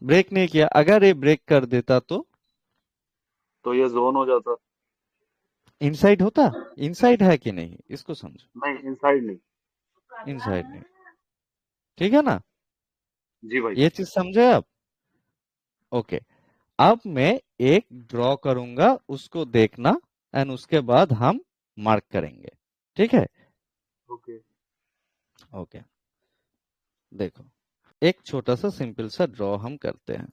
ब्रेक नहीं किया, अगर ये ब्रेक कर देता तो ये जोन हो जाता। इनसाइड होता। इनसाइड है कि नहीं, इसको समझो, नहीं, इनसाइड नहीं। इनसाइड नहीं, ठीक है ना? जी भाई। ये चीज समझे आप? ओके। अब मैं एक ड्रॉ करूंगा, उसको देखना, एंड उसके बाद हम मार्क करेंगे, ठीक है? ओके। ओके, देखो, एक छोटा सा सिंपल सा ड्रॉ हम करते हैं।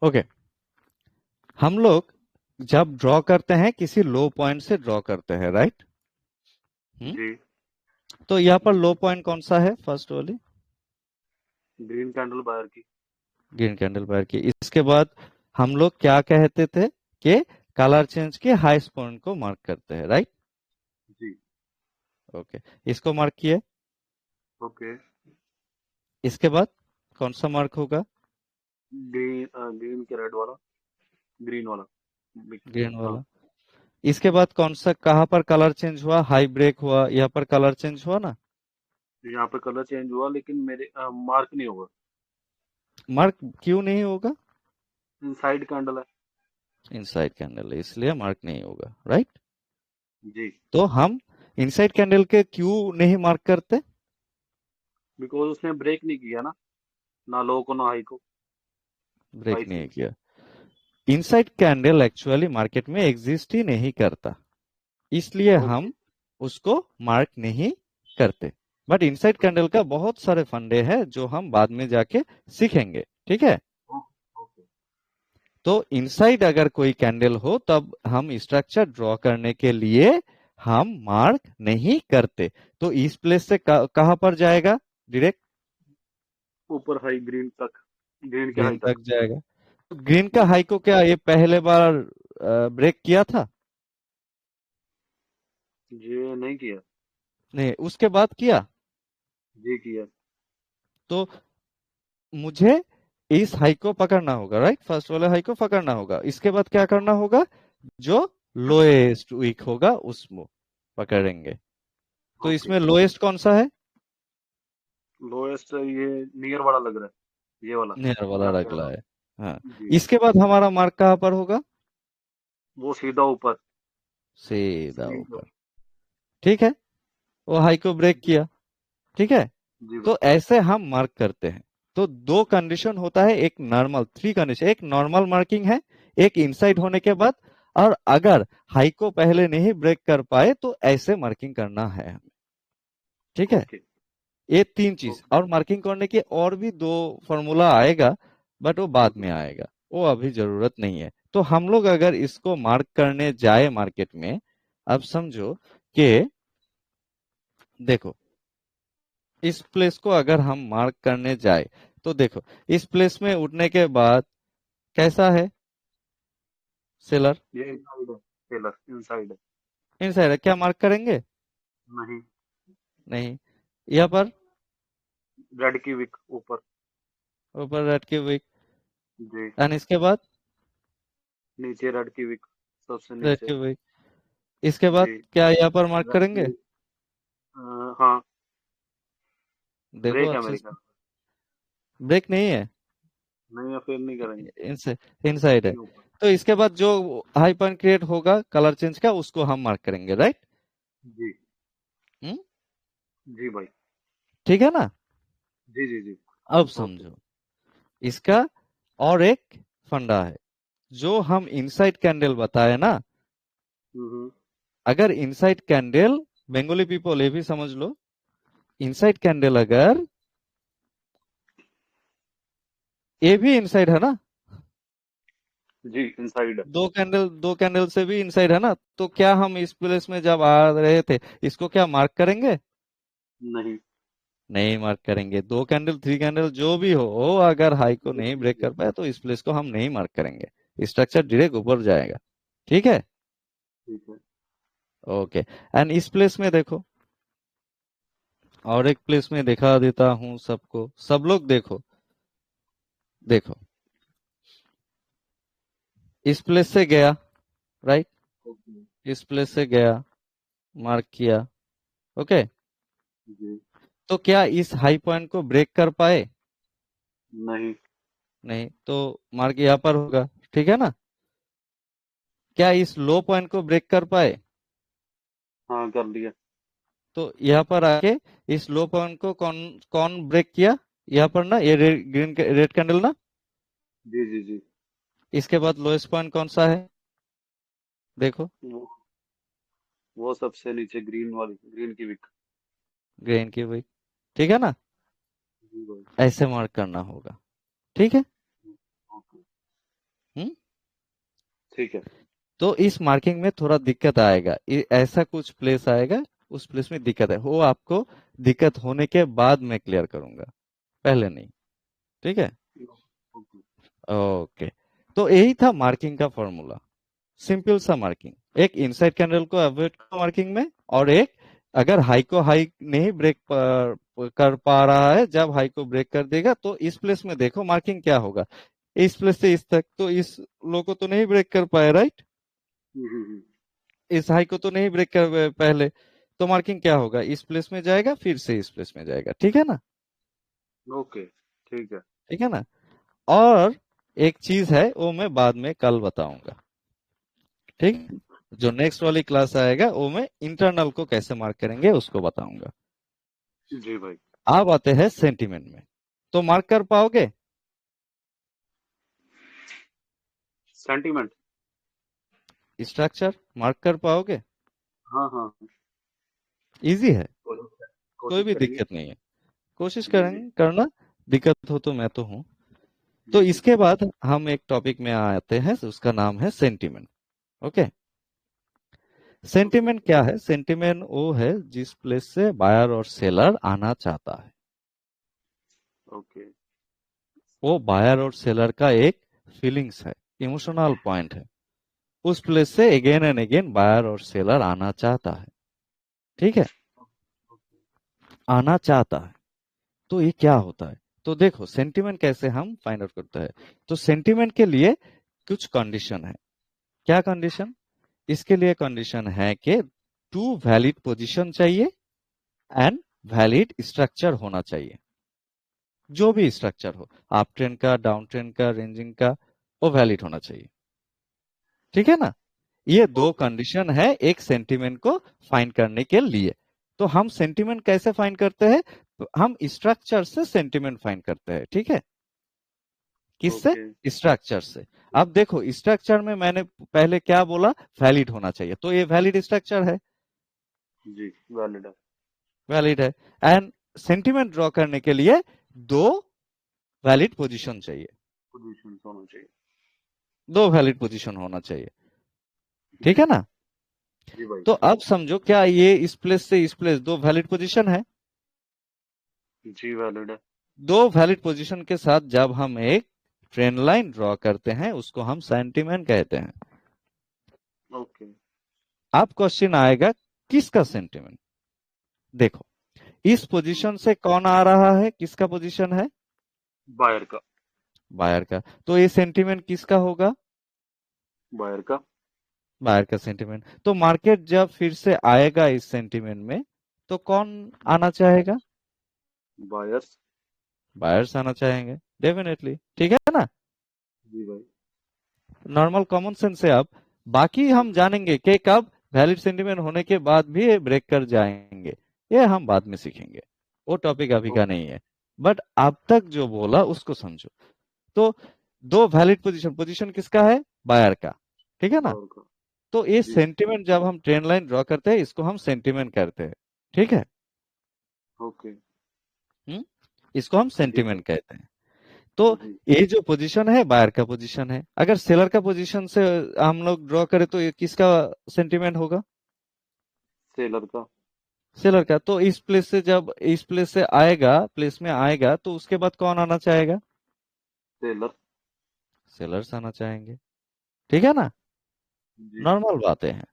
ओके, हम लोग जब ड्रॉ करते हैं किसी लो पॉइंट से ड्रॉ करते हैं, राइट? जी, तो यहाँ पर लो पॉइंट कौन सा है? फर्स्ट वाली ग्रीन कैंडल बायर की। ग्रीन कैंडल बार की। इसके बाद हम लोग क्या कहते थे कि कलर चेंज के हाईएस्ट पॉइंट को मार्क करते हैं, राइट? जी, ओके, इसको मार्क किए। ओके। इसके बाद कौन सा मार्क होगा? ग्रीन के रेड वाला, ग्रीन वाला। ग्रीन हाँ, वाला। इसके बाद कौन सा, कहाँ पर कलर चेंज हुआ? हाई ब्रेक हुआ, यहाँ पर कलर चेंज हुआ ना? यहाँ पे कलर चेंज हुआ लेकिन मेरे मार्क नहीं होगा। मार्क क्यों नहीं होगा? इनसाइड कैंडल है। इनसाइड कैंडल है, इसलिए मार्क नहीं होगा, राइट? जी, तो हम इनसाइड कैंडल के क्यों नहीं मार्क करते? बिकॉज उसने ब्रेक नहीं किया ना लो को ना हाई को। ब्रेक हाई नहीं से। किया। इनसाइड कैंडल एक्चुअली मार्केट में एग्जिस्ट ही नहीं करता, इसलिए ओके, हम उसको मार्क नहीं करते। बट इनसाइड कैंडल का बहुत सारे फंडे हैं जो हम बाद में जाके सीखेंगे, ठीक है? ओके। तो इनसाइड अगर कोई कैंडल हो तब हम स्ट्रक्चर ड्रॉ करने के लिए हम मार्क नहीं करते। तो इस प्लेस से कहां पर जाएगा? डायरेक्ट ऊपर हाई ग्रीन तक, ग्रीन के ग्रीन हाई तक तक। जाएगा। तो ग्रीन का हाई को क्या ये पहले बार ब्रेक किया था? ये नहीं किया। नहीं, उसके बाद किया। जी किया। तो मुझे इस हाई को पकड़ना होगा, राइट? फर्स्ट वाले हाई को पकड़ना होगा। इसके बाद क्या करना होगा? जो लोएस्ट वीक होगा उसको पकड़ेंगे। तो ओके। इसमें लोएस्ट कौन सा है? लोएस्ट ये नियर वाला लग रहा है, ये वाला नियर जो वाला आप कह रहे रगला हो। है। हाँ। जी, इसके बाद हमारा मार्क कहाँ पर होगा? वो सीधा ऊपर सीधा स्क्रीन के ऊपर, ऊपर। ठीक है? वो हाई को ब्रेक किया, ठीक है? जी भाई। तो ऐसे हम मार्क करते हैं। तो दो कंडीशन होता है, एक नॉर्मल, थ्री कंडीशन। एक नॉर्मल मार्किंग है, एक इनसाइड होने के बाद, और अगर हाई को पहले नहीं ब्रेक कर पाए तो ऐसे मार्किंग करना है हमें, ठीक है? ओके, ये तीन चीज। ओके। और मार्किंग करने के और भी दो फॉर्मूला आएगा, बट वो बाद में आएगा, वो अभी जरूरत नहीं है। तो हम लोग अगर इसको मार्क करने जाए मार्केट में, अब समझो कि देखो, इस प्लेस को अगर हम मार्क करने जाए तो देखो, इस प्लेस में उठने के बाद कैसा है सेलर? ये इनसाइड है, टेलर इनसाइड है। इनसाइड है, क्या मार्क करेंगे? नहीं, नहीं। यहाँ पर रेड की विक ऊपर। ऊपर रेड की विक, जी, एंड इसके बाद नीचे रेड की विक, सबसे रेड नीचे। की विक। इसके बाद जी, क्या यहाँ पर मार्क रेड की करेंगे? विक। हाँ, देखो ब्रेक है अच्छे मेरे से, ख्याल ब्रेक नहीं है, से। नहीं या फिर नहीं करेंगे। इनसाइड है। नहीं ऊपर। तो इसके बाद जो हाई पॉइंट क्रिएट होगा कलर चेंज का, उसको हम मार्क करेंगे, राइट? जी, जी भाई। ठीक है ना? जी, जी, जी। अब ओके। समझो, इसका और एक फंडा है। जो हम इनसाइड कैंडल बताए ना, हम्म, अगर इनसाइड कैंडल, बंगाली पीपल ये भी समझ लो, इनसाइड कैंडल अगर ये भी इनसाइड है ना, जी इनसाइड है। दो कैंडल से भी इनसाइड है ना, तो क्या हम इस प्लेस में जब आ रहे थे इसको क्या मार्क करेंगे? नहीं। नहीं मार्क करेंगे। दो कैंडल, थ्री कैंडल जो भी हो, अगर हाई को नहीं ब्रेक कर पाए तो इस प्लेस को हम नहीं मार्क करेंगे, स्ट्रक्चर डायरेक्ट ऊपर जाएगा, ठीक है? ठीक है। ओके। एंड इस प्लेस में देखो, और एक प्लेस में दिखा देता हूं सबको, सब लोग देखो। देखो, इस प्लेस से गया, राइट? ओके। इस प्लेस से गया, मार्क किया, ओके? जी। तो क्या इस हाई पॉइंट को ब्रेक कर पाए? नहीं। नहीं, तो मार्क यहाँ पर होगा, ठीक है ना? क्या इस लो पॉइंट को ब्रेक कर पाए? हाँ कर लिया। तो यहाँ पर आके इस लो पॉइंट को कौन कौन ब्रेक किया? यहाँ पर ना, ये ग्रीन रेड कैंडल ना। जी, जी, जी। इसके बाद लोएस्ट पॉइंट कौन सा है? देखो, वो सबसे नीचे ग्रीन वाली, ग्रीन की विक। ग्रीन की वही, ठीक है ना? जी भाई। ऐसे मार्क करना होगा, ठीक है? ओके। ठीक है। तो इस मार्किंग में थोड़ा दिक्कत आएगा, ऐसा कुछ प्लेस आएगा, उस प्लेस में दिक्कत है, वो आपको दिक्कत होने के बाद मैं क्लियर करूंगा, पहले नहीं। ठीक है, ओके। ओके। तो यही था मार्किंग का फॉर्मूला, सिंपल सा मार्किंग। एक इनसाइड कैंडल को अवॉइड करो मार्किंग में, और एक अगर हाई को हाई नहीं ब्रेक कर पा रहा है, जब हाई को ब्रेक कर देगा तो इस प्लेस में देखो मार्किंग क्या होगा। इस प्लेस से इस तक तो इस लो को तो नहीं ब्रेक कर पाए, राइट? हम्म। इस हाई को तो नहीं ब्रेक कर पहले, तो मार्किंग क्या होगा, इस प्लेस में जाएगा, फिर से इस प्लेस में जाएगा। ठीक है ना? ओके, ठीक है। ठीक है ना? और एक चीज है, वो मैं बाद में कल बताऊंगा। ठीक, जो नेक्स्ट वाली क्लास आएगा वो मैं इंटरनल को कैसे मार्क करेंगे उसको बताऊंगा। जी भाई। अब आते हैं सेंटीमेंट में, तो मार्क कर पाओगे? सेंटीमेंट। स्ट्रक्चर मार्क कर पाओगे? हाँ हाँ, इजी है, कोई कोशिश भी करेंगे। दिक्कत नहीं है, कोशिश जी करेंगे जी करना। दिक्कत हो तो मैं तो हूँ। तो जी। इसके बाद हम एक टॉपिक में आते हैं, उसका नाम है सेंटीमेंट। ओके, सेंटीमेंट क्या है? सेंटीमेंट वो है जिस प्लेस से बायर और सेलर आना चाहता है। ओके। वो बायर और सेलर का एक फीलिंग्स है, इमोशनल पॉइंट है। उस प्लेस से अगेन एंड अगेन बायर और सेलर आना चाहता है। ठीक है, आना चाहता है। तो ये क्या होता है? तो देखो सेंटीमेंट कैसे हम फाइंड आउट करते हैं। तो सेंटीमेंट के लिए कुछ कंडीशन है। क्या कंडीशन? इसके लिए कंडीशन है कि टू वैलिड पोजीशन चाहिए एंड वैलिड स्ट्रक्चर होना चाहिए। जो भी स्ट्रक्चर हो, अप ट्रेंड का, डाउन ट्रेंड का, रेंजिंग का, वो वैलिड होना चाहिए। ठीक है ना? ये दो कंडीशन है एक सेंटीमेंट को फाइंड करने के लिए। तो हम सेंटीमेंट कैसे फाइंड करते हैं? तो हम स्ट्रक्चर से सेंटीमेंट फाइंड करते हैं। ठीक है, किससे? ओके। स्ट्रक्चर से। अब देखो स्ट्रक्चर में मैंने पहले क्या बोला, वैलिड होना चाहिए, तो ये वैलिड स्ट्रक्चर है, जी, वैलिड है। वैलिड है। एंड सेंटीमेंट ड्रॉ करने के लिए दो वैलिड पोजीशन चाहिए, पोजीशन होना चाहिए। दो वैलिड पोजीशन होना चाहिए। ठीक है ना? जी भाई। तो अब समझो, क्या ये इस प्लेस से इस प्लेस दो वैलिड पोजीशन है? जी वैलिड है। दो वैलिड पोजीशन के साथ जब हम एक ट्रेंड लाइन ड्रॉ करते हैं उसको हम सेंटीमेंट कहते हैं। ओके। अब क्वेश्चन आएगा किसका सेंटीमेंट? देखो इस पोजीशन से कौन आ रहा है, किसका पोजीशन है? बायर का। बायर का। तो ये सेंटीमेंट किसका होगा? बायर का। बायर का सेंटीमेंट। तो मार्केट जब फिर से आएगा इस सेंटीमेंट में तो कौन आना चाहेगा? बायर्स। बायर्स आना चाहेंगे डेफिनेटली। ठीक है ना? जी भाई। नॉर्मल कॉमन सेंस से। अब बाकी हम जानेंगे कि कब वैलिड सेंटीमेंट होने के बाद भी ब्रेक कर जाएंगे, ये हम बाद में सीखेंगे, वो टॉपिक अभी का नहीं है। बट अब तक जो बोला उसको समझो। तो दो वैलिड पोजीशन, पोजीशन किसका है? बायर का। ठीक है ना? बायर का। तो ये जी। सेंटीमेंट जब हम ट्रेंड लाइन ड्रॉ करते हैं इसको हम सेंटीमेंट करते हैं। ठीक है, ओके। इसको हम सेंटीमेंट कहते हैं। तो जी। ये जो पोजीशन है बायर का पोजीशन है। अगर सेलर का पोजीशन से हम लोग ड्रॉ करें तो ये किसका सेंटीमेंट होगा? सेलर का। सेलर का। तो इस प्लेस से जब इस प्लेस से आएगा, प्लेस में आएगा, तो उसके बाद कौन आना चाहेगा? सेलर। सेलर्स आना चाहेंगे। ठीक है ना? जी नॉर्मल बातें हैं।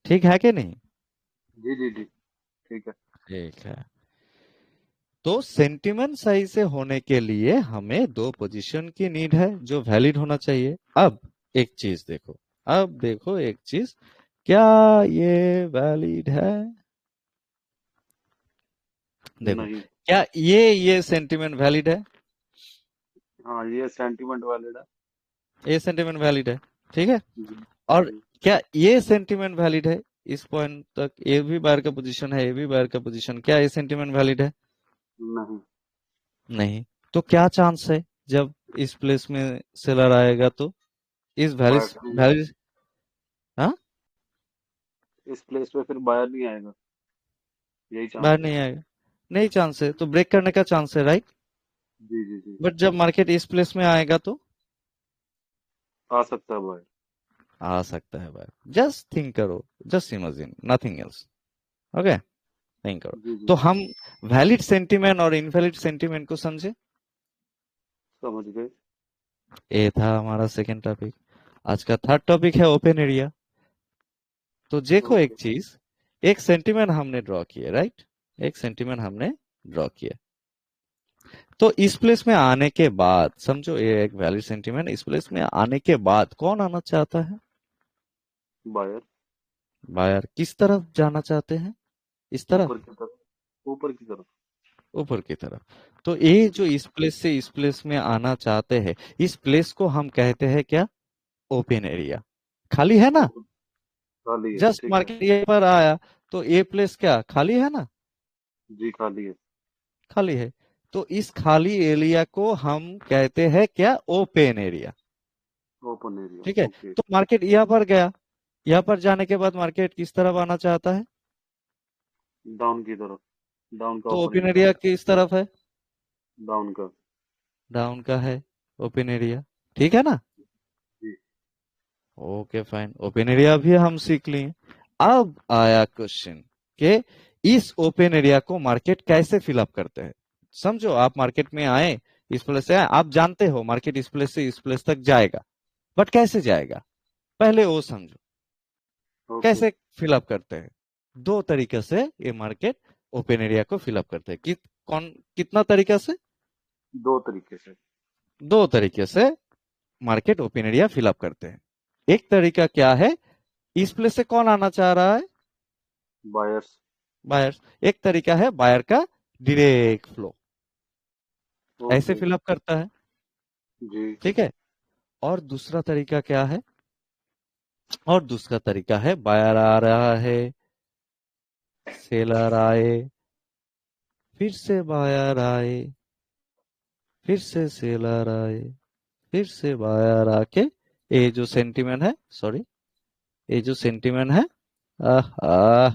ठीक है कि नहीं? जी जी जी। ठीक है। ठीक है। तो सेंटीमेंट सही से होने के लिए हमें दो पोजीशन की नीड है जो वैलिड होना चाहिए। अब एक चीज देखो, अब देखो एक चीज, क्या ये वैलिड है? देखो, नहीं। क्या ये सेंटीमेंट वैलिड है? हाँ, ये सेंटीमेंट वैलिड है। ये सेंटीमेंट वैलिड है। ठीक है। जी और जी। क्या ये सेंटीमेंट वैलिड है? इस पॉइंट तक ये भी बायर का पोजीशन है, ये भी बायर का पोजीशन, क्या ये सेंटीमेंट वैलिड है? नहीं। नहीं। तो क्या चांस है जब इस प्लेस में सेलर आएगा तो इस वैलिड बायर नहीं, वैलिड हाँ, इस प्लेस पे फिर बायर नहीं आएगा, यही चांस बाहर है। नहीं आएगा? नहीं चांस है, तो ब्रेक करने का चांस है, राइट? जी जी जी। बट जब मार्केट इस प्लेस में आएगा तो आ सकता है भाई। आ सकता है भाई, जस्ट थिंक करो, just imagine, nothing else. Okay, think करो। जी जी तो हम वैलिड सेंटीमेंट और इनवैलिड सेंटीमेंट को समझे। समझ गए। ये था हमारा सेकंड टॉपिक। आज का थर्ड टॉपिक है ओपन एरिया। तो देखो एक ओके चीज, एक सेंटीमेंट हमने ड्रॉ किया, राइट, एक सेंटीमेंट हमने ड्रॉ किया। तो इस प्लेस में आने के बाद समझो ये एक वैलिड सेंटीमेंट, इस प्लेस में आने के बाद कौन आना चाहता है? बायर बायर किस तरफ जाना चाहते हैं? इस तरफ, ऊपर की तरफ, ऊपर की तरफ। ऊपर की तरफ। तो ये जो जी इस प्लेस से इस प्लेस में आना चाहते हैं, इस प्लेस को हम कहते हैं क्या? Open area. खाली है ना, ओपन खाली है, जस्ट ठीक है। मार्केट एरिया पर आया, तो ये प्लेस क्या खाली है ना? जी खाली है। खाली है। तो इस खाली एरिया को हम कहते हैं क्या? Open area. ओपन एरिया, ठीक है। ओके। तो मार्केट यहाँ पर गया, यहाँ पर जाने के बाद मार्केट किस तरफ आना चाहता है? डाउन की तरफ, डाउन का तो ओपन ओपन एरिया, एरिया किस तरफ है? डाउन का। डाउन का है ओपन एरिया, ठीक है ना? जी ओके फाइन, ओपन एरिया भी हम सीख लिए। अब आया क्वेश्चन कि इस ओपन एरिया को मार्केट कैसे फिलअप करते हैं। समझो आप मार्केट में आए, इस प्लेस से आए, आप जानते हो मार्केट इस प्लेस से इस प्लेस तक जाएगा, बट कैसे जाएगा पहले वो समझो। ओके। कैसे फिलअप करते हैं? दो तरीके से ये मार्केट ओपन एरिया को फिलअप करते हैं। कितना तरीका से? दो तरीके से। दो तरीके से मार्केट ओपन एरिया फिलअप करते हैं। एक तरीका क्या है, इस प्लेस से कौन आना चाह रहा है? बायर्स। बायर्स। एक तरीका है बायर का डायरेक्ट फ्लो, ऐसे ओके फिलअप करता है, जी। ठीक है। और दूसरा तरीका क्या है? और दूसरा तरीका है बायर आ रहा है, सेलर आए, फिर से बायर आए, फिर से सेलर आए, फिर से बायर आके ये जो सेंटीमेंट है, सॉरी, ये जो सेंटीमेंट है, आह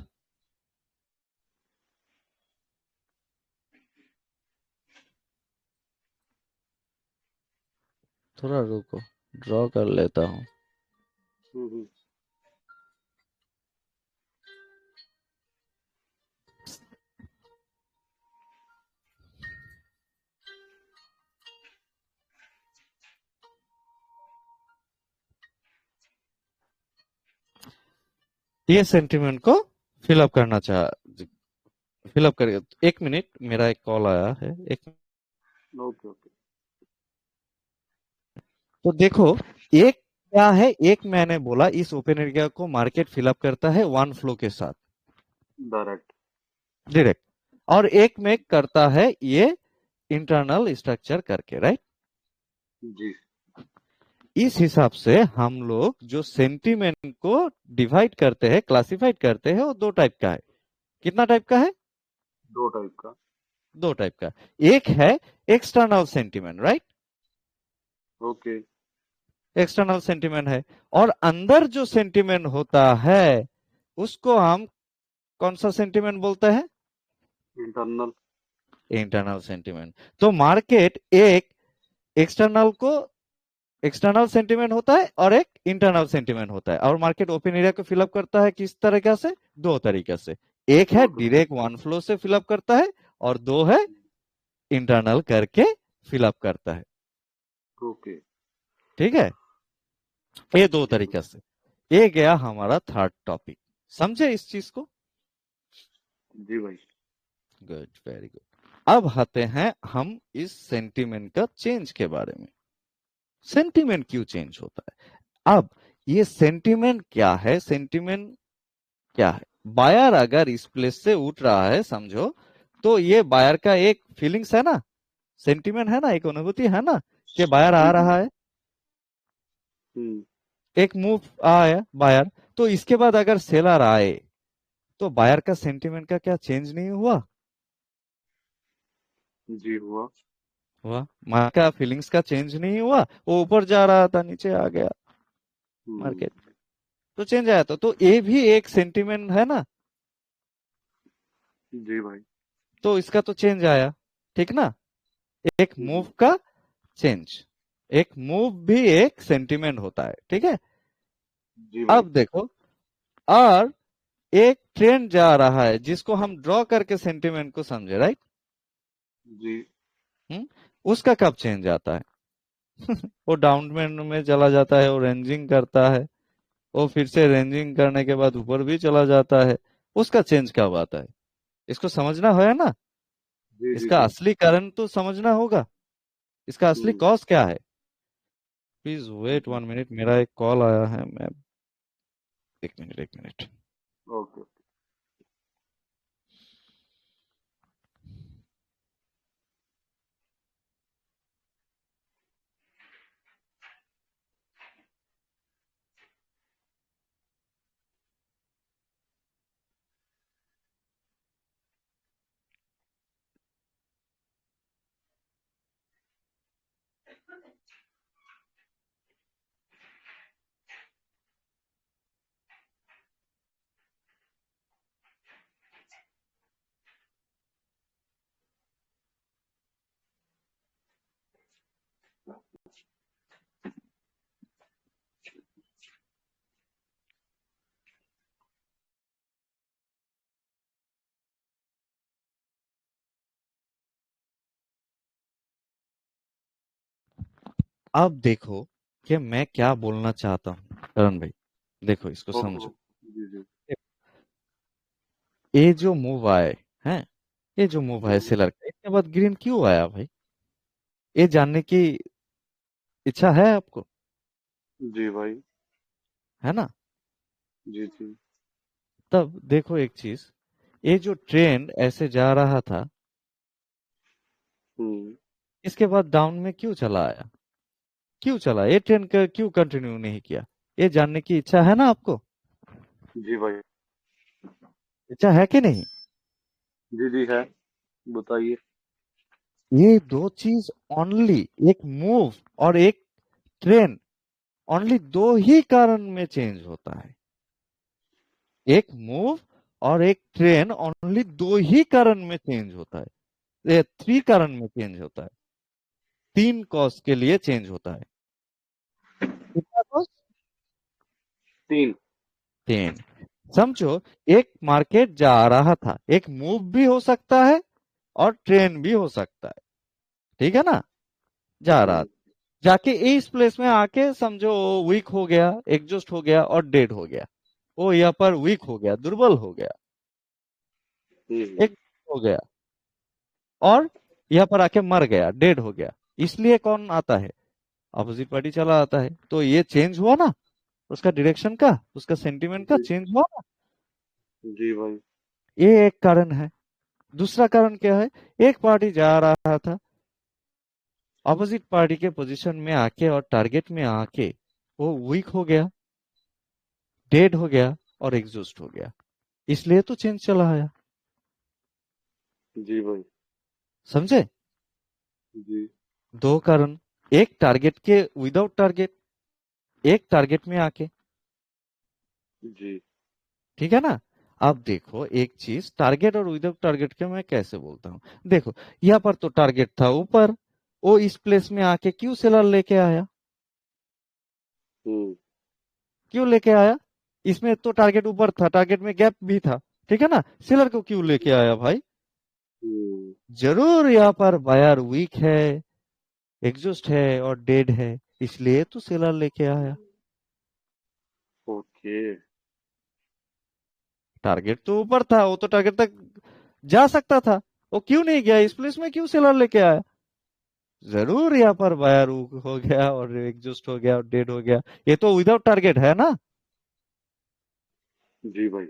थोड़ा रुको, ड्रॉ कर लेता हूँ। हम्म। ये सेंटीमेंट को फिलअप करना फिलअप करिए। एक मिनट, मेरा एक कॉल आया है, एक। Okay okay. तो देखो, एक क्या है, एक मैंने बोला इस ओपन एरिया को मार्केट फिलअप करता है वन फ्लो के साथ, डायरेक्ट। डायरेक्ट। और एक में करता है ये इंटरनल स्ट्रक्चर करके, राइट। जी इस हिसाब से हम लोग जो सेंटीमेंट को डिवाइड करते हैं, क्लासिफाइड करते हैं, वो दो टाइप का है। कितना टाइप का है? दो टाइप का। दो टाइप का। एक है external sentiment, right, okay. External sentiment है। और अंदर जो सेंटीमेंट होता है उसको हम कौन सा सेंटीमेंट बोलते हैं? इंटरनल। Internal sentiment. तो मार्केट एक एक्सटर्नल को, एक्सटर्नल सेंटीमेंट होता है और एक इंटरनल सेंटीमेंट होता है, और मार्केट ओपन एरिया को फिलअप करता है किस तरीके से? दो तरीके से। एक है दो तो। डायरेक्ट वन फ्लो से फिलअप करता है, और दो है इंटरनल करके फिलअप करता है, ओके ठीक है। ये दो जी तरीके से। ये गया हमारा थर्ड टॉपिक, समझे इस चीज को? जी भाई। Good, very good. अब आते हैं हम इस सेंटीमेंट का चेंज के बारे में। सेंटीमेंट क्यों चेंज होता है? अब ये सेंटीमेंट क्या है? सेंटीमेंट क्या है? बायर अगर इस प्लेस से उठ रहा है समझो, तो ये बायर का एक फीलिंग्स है ना, सेंटीमेंट है ना, एक अनुभूति है ना कि बायर आ रहा है, हम्म। एक मूव आया बायर। तो इसके बाद अगर सेलर आए तो बायर का सेंटीमेंट का क्या चेंज नहीं हुआ? जी हुआ। हुआ। मार्केट का फीलिंग्स का चेंज नहीं हुआ, वो ऊपर जा रहा था नीचे आ गया मार्केट, तो चेंज आया। तो ये भी एक सेंटीमेंट है ना, जी भाई। तो इसका तो चेंज आया, ठीक ना, एक मूव का चेंज, एक मूव भी एक सेंटिमेंट होता है, ठीक है। जी भाई। अब देखो, और एक ट्रेन जा रहा है जिसको हम ड्रॉ करके सेंटिमेंट को समझे, राइट। जी। उसका कब चेंज आता है? वो डाउनमेंट में चला जाता है, वो रेंजिंग करता है, वो फिर से रेंजिंग करने के बाद ऊपर भी चला जाता है। उसका चेंज कब आता है? इसको समझना है ना। जी जी इसका जी। असली कारण तो समझना होगा, इसका असली कॉज क्या है। प्लीज वेट 1 मिनट, मेरा एक कॉल आया है, मैं एक मिनट एक मिनट। ओके। अब देखो कि मैं क्या बोलना चाहता हूँ करण भाई, देखो इसको समझो। जी जी। ये जो मूव आए हैं, ये जो मूव आए सेलर का, इसके बाद ग्रीन क्यों आया भाई? ये जानने की इच्छा है आपको? जी भाई। है ना। जी जी। तब देखो एक चीज, ये जो ट्रेन ऐसे जा रहा था, इसके बाद डाउन में क्यों चला आया? क्यों चला? ये ट्रेन का क्यों कंटिन्यू नहीं किया? ये जानने की इच्छा है ना आपको? जी भाई। इच्छा है कि नहीं? जी जी है, बताइए। ये दो चीज ओनली, एक मूव और एक ट्रेन, ओनली दो ही कारण में चेंज होता है। एक मूव और एक ट्रेन ओनली दो ही कारण में चेंज होता है, ये 3 कारण में चेंज होता है, 3 कॉज के लिए चेंज होता है। कितना कॉज? 3। 3। समझो, एक मार्केट जा रहा था, एक मूव भी हो सकता है और ट्रेन भी हो सकता है, ठीक है ना। जा रहा था, जाके इस प्लेस में आके समझो वीक हो गया, एग्जॉस्ट हो गया और डेड हो गया। वो यहाँ पर वीक हो गया, दुर्बल हो गया, एक हो गया, और यहाँ पर आके मर गया, डेड हो गया। इसलिए कौन आता है? अपोजिट पार्टी चला आता है। तो ये चेंज हुआ ना, उसका डायरेक्शन का, उसका सेंटिमेंट का चेंज हुआ ना। जी भाई। ये एक कारण है। दूसरा कारण क्या है? एक पार्टी जा रहा था, अपोजिट पार्टी के पोजीशन में आके और टारगेट में आके वो वीक हो गया, डेड हो गया और एग्जॉस्ट हो गया, इसलिए तो चेंज चला आया। जी भाई। समझे? जी। दो कारण, एक टारगेट के विदाउट टारगेट, एक टारगेट में आके, जी। ठीक है ना। अब देखो एक चीज, टारगेट और विदाउट टारगेट के मैं कैसे बोलता हूँ। देखो, यहाँ पर तो टारगेट था ऊपर, वो इस प्लेस में आके क्यों सेलर लेके आया? क्यों लेके आया? इसमें तो टारगेट ऊपर था, टारगेट में गैप भी था, ठीक है ना। सेलर को क्यों लेके आया भाई? जरूर यहाँ पर बायर वीक है, एग्जॉस्ट है और डेड है, इसलिए तो सेलर लेके आया। ओके। टारगेट तो ऊपर था, वो तो टारगेट तक जा सकता था, वो क्यों नहीं गया? इस प्लेस में क्यों सेलर लेके आया? जरूर यहाँ पर बायर हो गया और एग्जॉस्ट हो गया और डेड हो गया, ये तो विदाउट टारगेट है ना। जी भाई।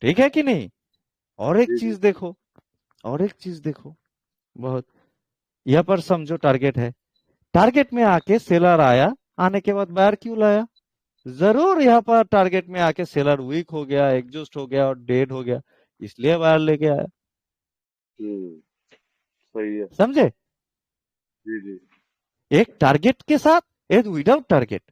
ठीक है कि नहीं? और एक जी चीज जी। देखो, और एक चीज देखो, बहुत, यहाँ पर समझो टारगेट है, टारगेट में आके सेलर आया, आने के बाद बायर क्यों लाया? जरूर यहाँ पर टारगेट में आके सेलर वीक हो गया, एग्जॉस्ट हो गया और डेड हो गया, इसलिए बायर लेके आया। सही है। समझे? जी जी। एक टारगेट के साथ, एक विदाउट टारगेट।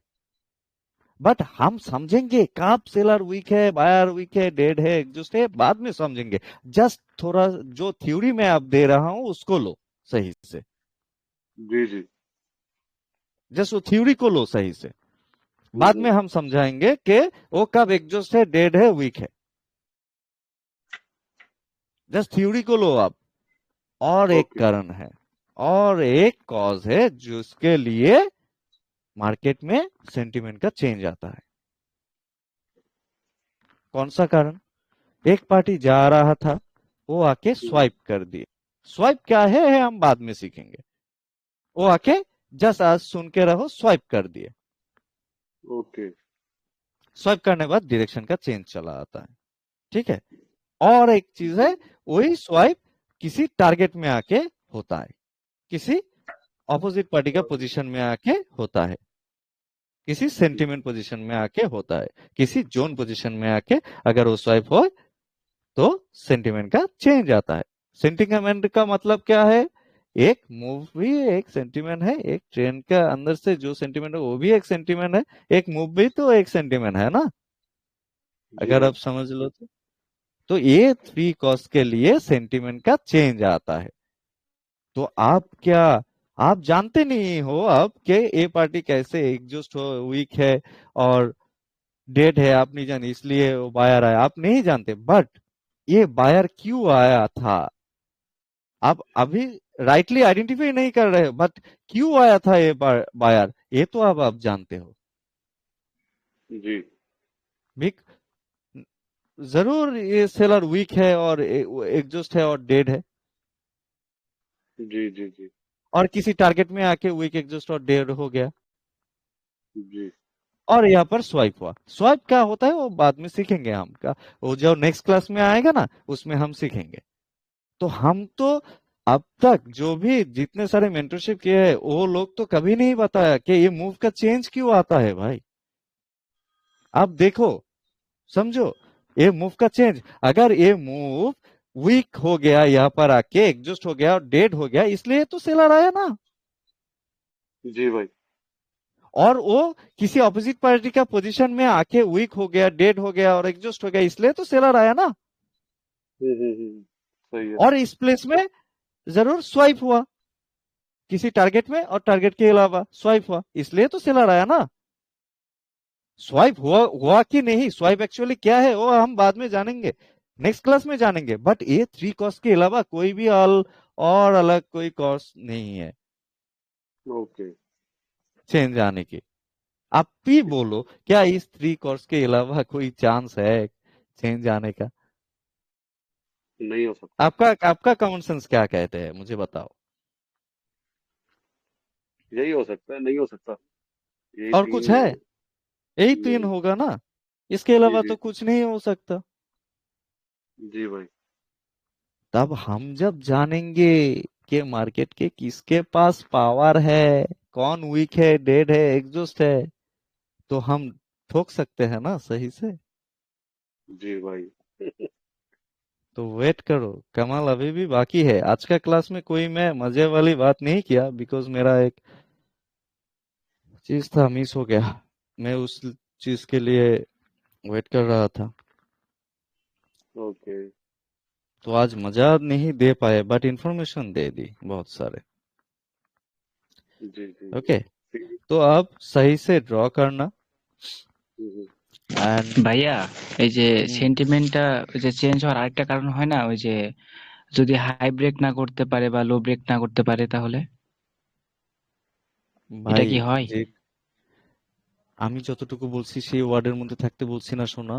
बट हम समझेंगे कब सेलर वीक है, बायर वीक है, डेड है, एग्जॉस्ट है, बाद में समझेंगे। जस्ट थोड़ा जो थ्योरी में आप दे रहा हूं उसको लो सही से। जी जी। जस्ट वो थ्योरी को लो सही से, बाद में हम समझाएंगे कि वो कब एग्जॉस्ट है, डेड है, वीक है। जस्ट थ्योरी को लो आप। और एक ओके कारण है, और एक कॉज है जिसके लिए मार्केट में सेंटिमेंट का चेंज आता है। कौन सा कारण? एक पार्टी जा रहा था, वो आके स्वाइप कर दिए। स्वाइप क्या है हम बाद में सीखेंगे। वो आके जस्ट आज सुन के रहो, स्वाइप कर दिए। ओके स्वाइप करने के बाद डायरेक्शन का चेंज चला आता है, ठीक है। और एक चीज है, वही स्वाइप किसी टारगेट में आके होता है, किसी ऑपोजिट पार्टी का पोजीशन में आके होता है, किसी सेंटिमेंट पोजीशन में आके होता है, किसी जोन पोजीशन में आके अगर वो स्वाइप हो तो सेंटिमेंट का चेंज आता है। सेंटिमेंट का मतलब क्या है? एक मूव भी एक सेंटिमेंट है, एक ट्रेंड का अंदर से जो सेंटिमेंट है वो भी एक सेंटिमेंट है, एक मूव भी तो एक सेंटिमेंट है ना, जी अगर भाई आप समझ लो तो ये 3 कॉज के लिए सेंटिमेंट का चेंज आता है। तो आप जानते नहीं हो अब कि ए पार्टी कैसे एग्जॉस्ट हो, वीक है और डेड है, आप नहीं जाने इसलिए वो बायर आया, आप नहीं जानते। बट ये बायर क्यों आया था आप अभी राइटली आइडेंटिफाई नहीं कर रहे हो, बट क्यों आया था ये बायर, ये तो अब आप जानते हो। जी बिक जरूर ये सेलर वीक है और एग्जॉस्ट है और डेड है, जी जी जी और किसी टारगेट में आके वीक एग्जॉस्ट और डेड हो गया, जी और यहाँ पर स्वाइप हुआ। स्वाइप क्या होता है वो बाद में सीखेंगे हम का, वो जो नेक्स्ट क्लास में आएगा ना उसमें हम सीखेंगे। तो हम तो अब तक जो भी जितने सारे मेंटरशिप किए हैं वो लोग तो कभी नहीं बताया कि ये मूव का चेंज क्यों आता है भाई। आप देखो, समझो, ये मूव का चेंज, अगर ये मूव वीक हो गया, यहाँ पर आके एग्जॉस्ट हो गया और डेड हो गया, इसलिए तो सेलर आया ना। जी भाई और वो किसी ऑपोजिट पार्टी का पोजीशन में आके वीक हो गया, डेड हो गया और एग्जॉस्ट हो गया, इसलिए तो सेलर आया ना। सही है और इस प्लेस में जरूर स्वाइप हुआ किसी टारगेट में, और टारगेट के अलावा स्वाइप हुआ, इसलिए तो सेलर आया ना। स्वाइप हुआ कि नहीं, स्वाइप एक्चुअली क्या है वो हम बाद में जानेंगे, नेक्स्ट क्लास में जानेंगे। बट ये 3 कॉस्ट के अलावा कोई भी और अलग कोई कॉस्ट नहीं है ओके चेंज आने की। आप भी बोलो, क्या इस 3 कॉस्ट के अलावा कोई चांस है चेंज आने का? नहीं हो सकता आपका कॉमन सेंस क्या कहते हैं, मुझे बताओ। यही हो सकता है नहीं हो सकता यही और तीन कुछ है? यही 3 नहीं होगा ना, इसके जी अलावा जी तो कुछ नहीं हो सकता। जी भाई तब हम जब जानेंगे कि मार्केट के किसके पास पावर है, कौन वीक है, डेड है, एग्जॉस्ट है, तो हम ठोक सकते हैं ना सही से। जी भाई तो वेट करो, कमाल अभी भी बाकी है। आज का क्लास में कोई मैं मजे वाली बात नहीं किया, बिकॉज मेरा एक चीज था मिस हो गया, मैं उस चीज के लिए वेट कर रहा था। ओके तो आज मजा नहीं दे पाए, बट इंफॉर्मेशन दे दी बहुत सारे। जी जी ओके, जी तो अब सही से ड्रॉ करना हम्म, एंड ভাইয়া এই যে সেন্টিমেন্টটা ওই যে চেঞ্জ হওয়ার আরেকটা কারণ হয় না, ওই যে যদি হাই ব্রেক না করতে পারে বা লো ব্রেক না করতে পারে তাহলে এটা ভাই কি হয়? যে আমি যতটুকু বলছি সেই ওয়ার্ডের মধ্যে থাকতে বলছি না শোনা।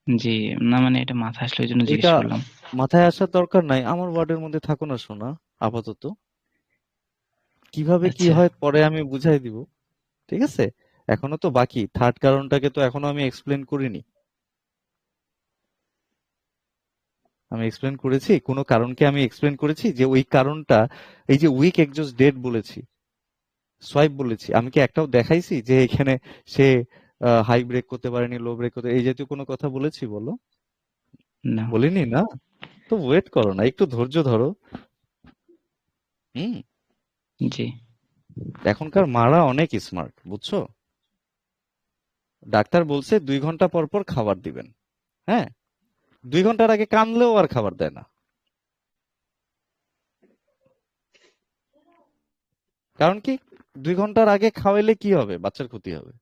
জি, না মানে এটা মাথায় আসলো এই জন্য জিজ্ঞেস এটা করলাম। মাথায় আসার দরকার নাই, আমার ওয়ার্ডের মধ্যে থাকো না শোনা আপাতত। কিভাবে কি আচ্ছা হয় পরে আমি বুঝাই দিব, ঠিক আছে? এখনো তো বাকি, থার্ড কারণটাকে তো এখনো আমি এক্সপ্লেন করিনি। আমি এক্সপ্লেন করেছি কোনো কারণকে, আমি এক্সপ্লেন করেছি যে ওই কারণটা, এই যে উইক এক্সজস্ট ডেট বলেছি, সোয়াইপ বলেছি, আমি কি একটাও দেখাইছি যে এখানে সে হাই ব্রেক করতে পারেনি, লো ব্রেক করতে, এই জাতীয় কোনো কথা বলেছি বলো? না বলিনি না? তো ওয়েট করো না, একটু ধৈর্য ধরো। হুম। জি এখনকার মারা অনেক স্মার্ট, বুঝছো? ডাক্তার বলছে 2 ঘন্টা পর পর খাবার দিবেন। হ্যাঁ, 2 ঘন্টার আগে কানলেও আর খাবার দেয় না। কারণ কি? 2 ঘন্টার আগে খাওয়াইলে কি হবে? বাচ্চার ক্ষতি হবে।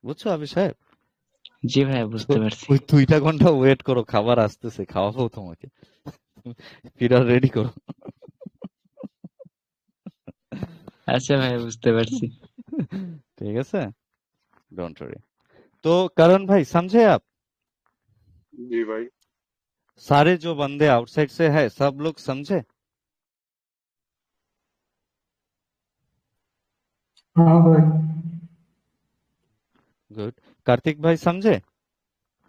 বুঝছো আবি সাহেব? জি ভাইয়া তো বুঝতে পারছি। ওই 2টা ঘন্টা ওয়েট করো, খাবার আসতেছে, খাওয়াবো তোমাকে। ফিরার রেডি করো। আচ্ছা ভাইয়া বুঝতে পারছি। ठीक है सर, डोंट वरी। तो करण भाई समझे आप? जी भाई। सारे जो बंदे आउटसाइड से है सब लोग समझे? हाँ भाई। गुड। कार्तिक भाई समझे?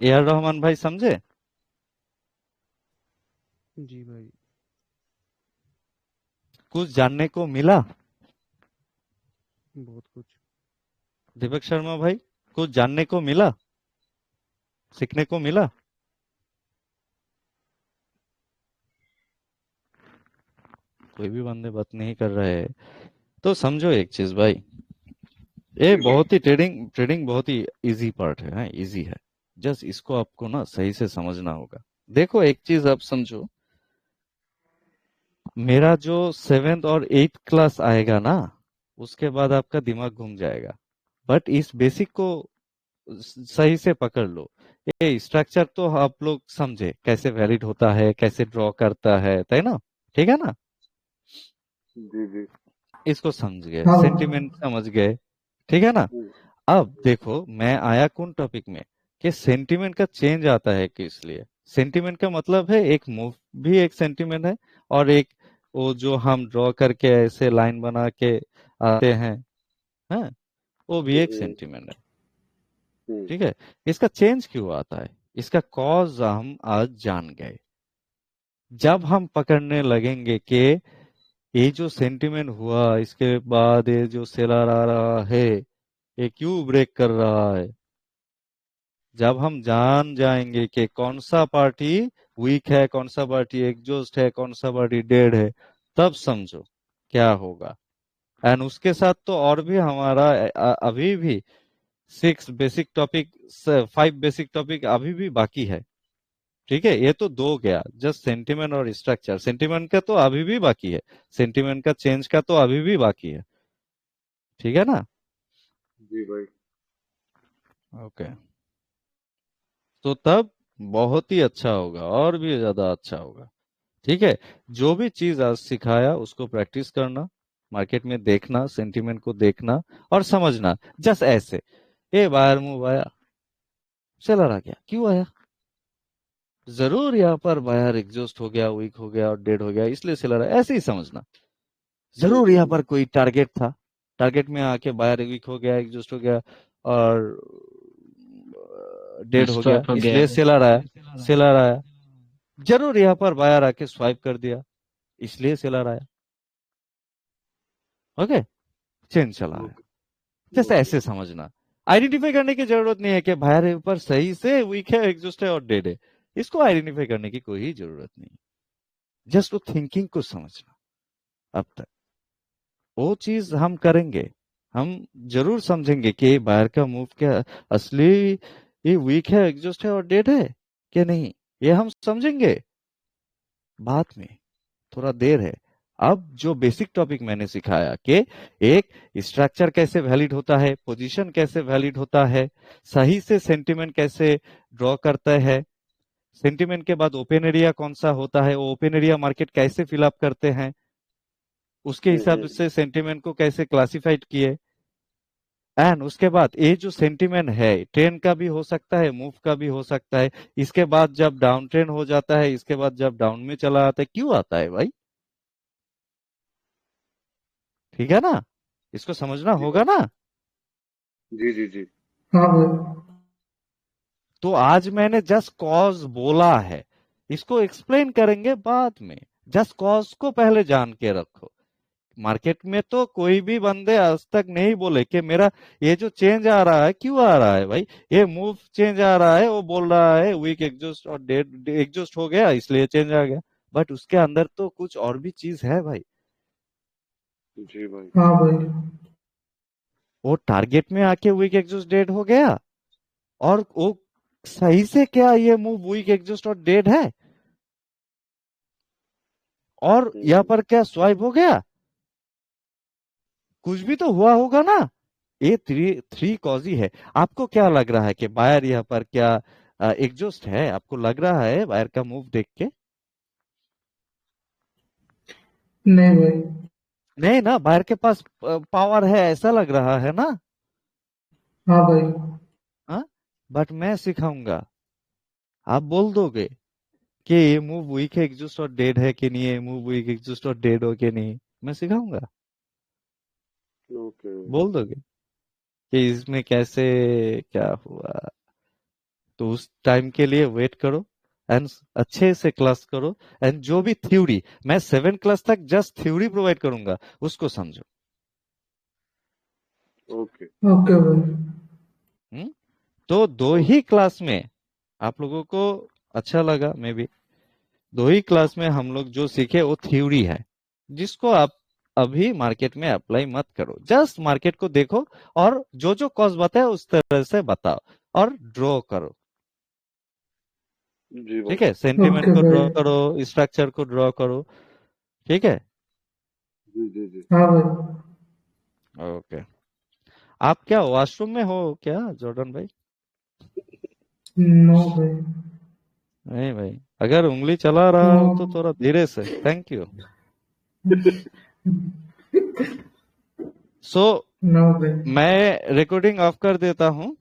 ए आर रहमान भाई समझे? जी भाई। कुछ जानने को मिला? बहुत कुछ। दीपक शर्मा भाई, कुछ जानने को मिला? सीखने को मिला? कोई भी बंदे बात नहीं कर रहे। तो समझो एक चीज भाई, ये बहुत ही ट्रेडिंग बहुत ही इजी पार्ट है, इजी है। जस्ट इसको आपको ना सही से समझना होगा। देखो एक चीज आप समझो, मेरा जो 7th और 8th क्लास आएगा ना, उसके बाद आपका दिमाग घूम जाएगा। बट इस बेसिक को सही से पकड़ लो। ये स्ट्रक्चर तो आप लोग समझे कैसे वैलिड होता है, कैसे ड्रॉ करता है ना? ठीक है ना? जी जी। इसको समझ गए, हाँ। सेंटिमेंट समझ गए, ठीक है ना? अब देखो मैं आया कौन टॉपिक में, कि सेंटिमेंट का चेंज आता है किस लिए। सेंटिमेंट का मतलब है एक मूव भी एक सेंटिमेंट है, और एक वो जो हम ड्रॉ करके ऐसे लाइन बना के आते हैं, हाँ, वो भी एक सेंटिमेंट है। ठीक है? इसका चेंज क्यों आता है, इसका कॉज हम आज जान गए। जब हम पकड़ने लगेंगे कि ये जो सेंटिमेंट हुआ, इसके बाद ये जो सेलर आ रहा है, ये क्यों ब्रेक कर रहा है, जब हम जान जाएंगे कि कौन सा पार्टी वीक है, कौन सा पार्टी एग्जॉस्ट है, कौन सा पार्टी डेड है, तब समझो क्या होगा। एंड उसके साथ तो और भी हमारा अभी भी 5 बेसिक टॉपिक अभी भी बाकी है। ठीक है, ये तो 2 गया, जस्ट सेंटिमेंट और स्ट्रक्चर। सेंटिमेंट का तो अभी भी बाकी है, सेंटिमेंट का चेंज का तो अभी भी बाकी है। ठीक है ना? जी भाई। ओके। तो तब बहुत ही अच्छा होगा, और भी ज्यादा अच्छा होगा। ठीक है, जो भी चीज आज सिखाया उसको प्रैक्टिस करना, मार्केट में देखना, सेंटिमेंट को देखना और समझना। जस्ट ऐसे, ये बायर मूव आया, सेलर आ गया, क्यों आया? जरूर यहाँ पर बायर एग्जॉस्ट हो गया, वीक हो गया और डेड हो गया, इसलिए सेलर आया, ऐसे ही समझना। जरूर यहाँ पर कोई टारगेट था, टारगेट में आके बायर वीक हो गया, एग्जॉस्ट हो गया और डेड हो गया, स्टॉप हो गया। इसलिए सेलर आया। जरूर यहाँ पर बायर आके स्वाइप कर दिया, इसलिए सेलर आया। ओके, चेंज चला है। जैसे ऐसे समझना, आइडेंटिफाई करने की जरूरत नहीं है कि बायर ऊपर सही से वीक है, एग्जॉस्ट है और डेड है। इसको आइडेंटिफाई करने की कोई जरूरत नहीं, जस्ट वो थिंकिंग को समझना। अब तक वो चीज हम करेंगे, हम जरूर समझेंगे कि बायर का मूव क्या असली ये वीक है, एग्जॉस्ट है और डेड है कि नहीं, ये हम समझेंगे बाद में, थोड़ा देर है। अब जो बेसिक टॉपिक मैंने सिखाया कि एक स्ट्रक्चर कैसे वैलिड होता है, पोजीशन कैसे वैलिड होता है, सही से सेंटिमेंट कैसे ड्रॉ करता है, सेंटिमेंट के बाद ओपन एरिया कौन सा होता है, वो ओपन एरिया मार्केट कैसे फिलअप करते हैं, उसके हिसाब से सेंटिमेंट को कैसे क्लासिफाइड किए। एंड उसके बाद ये जो सेंटिमेंट है, ट्रेंड का भी हो सकता है, मूव का भी हो सकता है। इसके बाद जब डाउन ट्रेंड हो जाता है, इसके बाद जब डाउन में चला आता है, क्यों आता है भाई? ठीक है ना? इसको समझना होगा ना? जी जी जी। हाँ भाई। तो आज मैंने जस्ट कॉज बोला है, इसको एक्सप्लेन करेंगे बाद में। जस्ट कॉज को पहले जान के रखो। मार्केट में तो कोई भी बंदे आज तक नहीं बोले कि मेरा ये जो चेंज आ रहा है क्यों आ रहा है भाई, ये मूव चेंज आ रहा है, वो बोल रहा है वीक एग्जॉस्ट और डेड एग्जॉस्ट हो गया इसलिए चेंज आ गया। बट उसके अंदर तो कुछ और भी चीज है भाई। जी भाई। हाँ भाई। वो टारगेट में आके वीक एग्जॉस्ट डेड हो गया, और वो सही से क्या ये मूव वीक एग्जॉस्ट और डेड है, और यहाँ पर क्या स्वाइप हो गया, कुछ भी तो हुआ होगा ना। ये थ्री कॉज ही है। आपको क्या लग रहा है कि बायर यहाँ पर क्या एग्जॉस्ट है? आपको लग रहा है बायर का मूव देख के? नहीं भाई। नहीं ना, बायर के पास पावर है ऐसा लग रहा है ना। हाँ भाई। हाँ, बट मैं सिखाऊंगा, आप बोल दोगे कि ये मूव वीक एग्जॉस्ट और डेड है कि नहीं, ये मूव वीक एग्जॉस्ट और डेड हो कि नहीं, मैं सिखाऊंगा। ओके बोल दोगे कि इसमें कैसे क्या हुआ। तो उस टाइम के लिए वेट करो एंड अच्छे से क्लास करो। एंड जो भी थ्योरी, मैं 7 क्लास तक जस्ट थ्योरी प्रोवाइड करूंगा, उसको समझो। ओके ओके भाई। तो 2 ही क्लास में आप लोगों को अच्छा लगा, मे बी 2 ही क्लास में हम लोग जो सीखे वो थ्योरी है, जिसको आप अभी मार्केट में अप्लाई मत करो। जस्ट मार्केट को देखो और जो जो कॉज बताए उस तरह से बताओ और ड्रॉ करो। जी भाई ठीक है, सेंटिमेंट ओके को ड्रॉ भाई। करो, स्ट्रक्चर को ड्रॉ करो। ठीक है, जी जी जी हाँ भाई। ओके। आप क्या वॉशरूम में हो क्या जॉर्डन भाई? नो भाई। नहीं भाई, अगर उंगली चला रहा नो। हो तो थोड़ा धीरे से। Thank you. सो नो भाई। मैं रिकॉर्डिंग ऑफ कर देता हूँ।